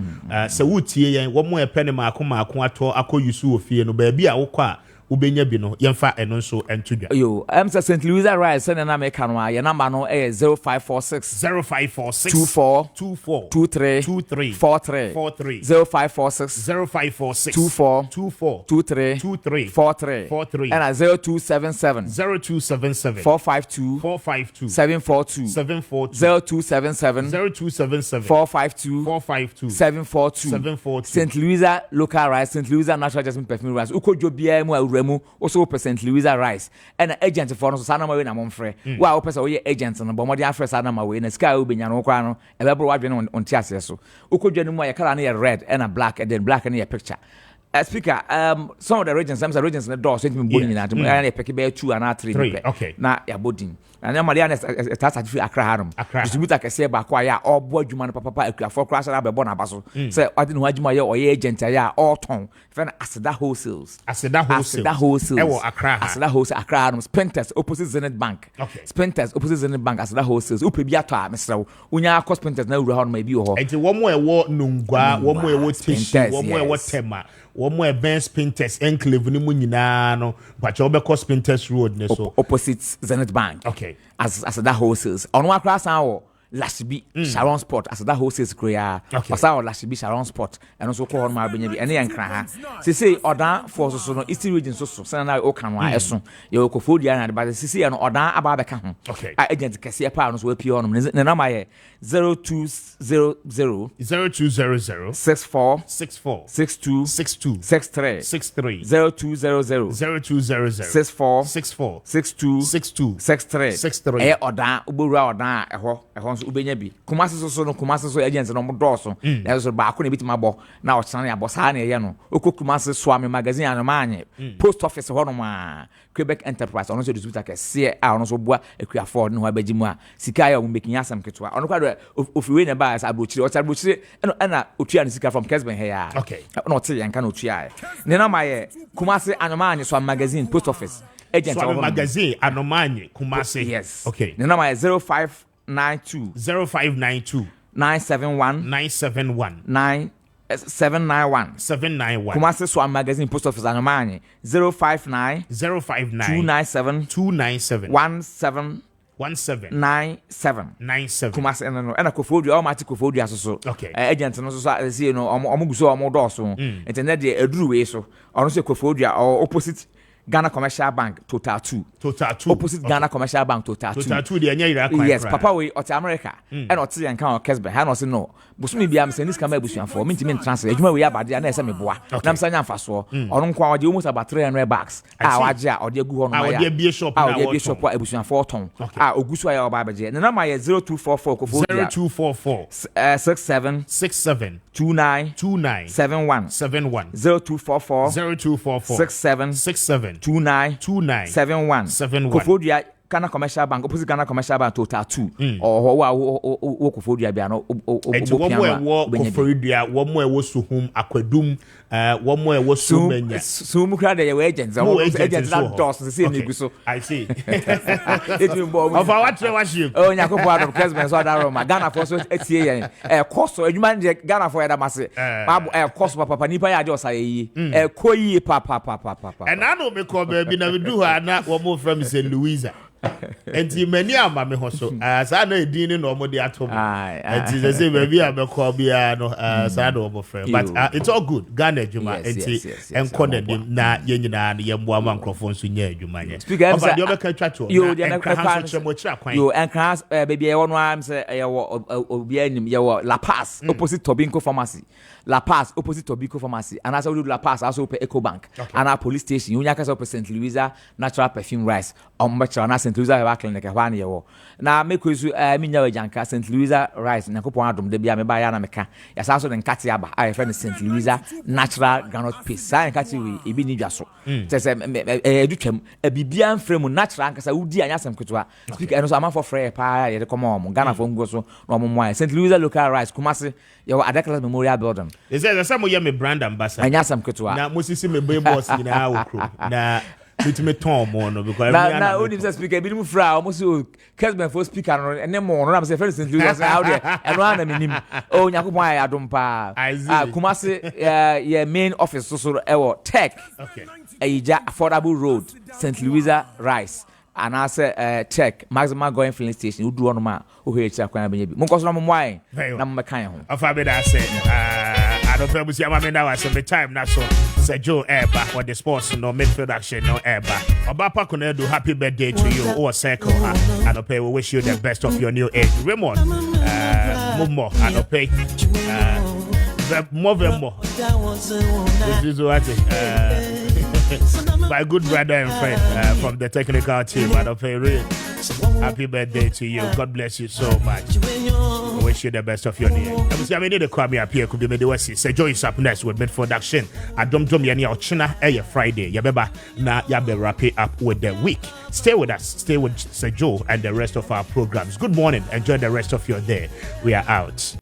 Se utie yen wo mo epe ne maako ato akoyusu ofie no ba bia wo kwa ubenya bi no yemfa eno nso entudwa. Yo, St. Louisa Rice na make no a ye number no 0546 24 23 43 0546 24 23 43 and 0277 452 742 0277 452 742 St. Louisa local rice, St. Louisa natural jasmine perfume rice. Ukojo bia mu awuremu also St. Louisa Rice and agent for no sana mawe na momfre wa wo pesa wo ye agent no bo mo de afre sana mawe na sika obenya no kwa no ebebro wadwe no on tiase so ukojo no mu ya kala na ye red and a black and then black and ye picture speaker some of the regions some regions na door so me boni na to na pick be 2 and 3 okay na ya bodin na Maria na start at Accra harum distributor kese ba kwa ya obo adwuma no papa akuafo crash na bebo na baso say odi no adwuma ye oye agent ya all ton fe Aseda wholesales ewo Accra Aseda wholesale Accra harum Spinters opposite Zenith Bank Spinters opposite Zenith Bank Aseda wholesales upebi ato a mesrew unya cost Spinters na wura ho no bi ho enti wo mo ewo nungwa wo mo ewo tishi wo mo ewo tema wo mo event Spinters enclave ni mu nyina no pacha obekọ Spinters road ne so opposite Zenith Bank as that wholesales on one class now Lashibi Sharon Sport as that wholesales koya asa Lashibi Sharon Sport and also ko ma benya bi ene yankra ha say odan for so no east region so sana o kan wa eso ye okofodia na ba say no odan aba beka ho agent kese pa no so api on ne na ma ye 0200 64 62 63 0200 64 62 63 odan ubura odan eho so ubenya bi kumase so no kumase so agents no modoso na so ba ko na bitima bo na o chana ya bo sa na ye no okokumase Swami magazine anomanye post office ho no ma Quebec Enterprise ono so distributor kese a ono so boa akuafo no ho abagimu a sika ya umbekinya asam ketwa ono kwa ofiwe na ba sa abrochire o chabrochire na otua ne sika from Kessben here ya no te yanka na otua ne na ma ye kumase anomanye Swami magazine post office agent Swami magazine anomanye kumase yes okay ne na ma ye 0592 971 791 Kumasi Swami magazine post office anomanye 059 297 1797 Kumasi no na kofodu o mati kofodu asoso agent no so say no omuguso omudo so internet dey eduru we so ono se kofodu opposite Ghana Commercial Bank Total 2 opposite Ghana Commercial Bank Total 2 dey anya ira kwa yes papa we ot America and ot yanka o Kessben ha no se no busumi bia mse nis kama ebusuafo mintimi transfer adwuma we abade na ese meboa na msanya mfaso ono nkwa waje almost about $300 waje a ode agu ho no ya ode bie shop na ode bie shop ebusuafo ton ogusu ya oba abaje na ma ye 0244 kofo 0244 67 29 71 0244 67 29 71 Kofodia Ghana Commercial Bank, opposite Ghana Commercial Bank, total 2. Or walk for the Abiano. And one more walk for India, one more was to whom Aquadum, one more was soon crowd their agents. Agents not doors the same. So I see. Of our watch you. Oh, Yakuba of Kessben, so that Ghana for so it's cost. You man Ghana for Edamasi. Cost Papa Nipa, I just say, Koi Papa. And I know me call baby, never do her not one more from St. Louisa. And the many are my hoso, as I know, Dean or Modi at home. And the same baby, I'm a Corbiano, Sado of a friend. But it's all good. Ghana, Juma, and condemn na Yenina and Yamwa microphones in Jumania. Speak about the other country. You and class, baby, I want to La Paz, opposite Tobinco Pharmacy. La Paz, opposite Tobinco Pharmacy. And as I do La Paz, also open Eco Bank. And our police station, Uniacas of St. Louisa, natural perfume rice. On much on St. Louisa clinic a 1 year. Now make you Minya Janka, St. Louisa rice, Nacopoadum, the Biama Bayana Meca. Yes, also in Katiaba, I friend St. Louisa natural granite paste. I catch you, Ibini Jasso. Says a Bibian frame natural, because I would dear Yasam Kutua. Speak and also for Freya Pie, the common, Ghana from Goso, Roman St. Louisa local rice, Kumasi, your Adekla Memorial Building. Is there some of your brand ambassador? And Yasam Kutua. Now, Moses me boss in our crew. Now, with me Tom on because now only the speaker be move fra almost Kessben for speaker and then more I'm say St. Louis out there and run him oh Yakubwa Adumpa Kumasi yeah main office so tech Eja affordable road St. Louisa rice and I say tech maximum going filling station who do one ma who hear Chakwan be Monkoso no why na me kan ho afabeda say I don't know see am now some time na so Sergio Eba for the sports no midfield action no Eba Obapa Konedo happy birthday to you or circle and we wish you the best of your new age Raymond Momo and pay more this is what my good brother and friend from the technical team and pay happy birthday to you. God bless you so much. I wish you the best of your day. I mean, the Kwame Appiah Kubi made the West. Sergio is up next with midfield action. I don't yani Ochina Friday. Yabeba na yabe wrap it up with the week. Stay with us. Stay with Sergio and the rest of our programs. Good morning. Enjoy the rest of your day. We are out.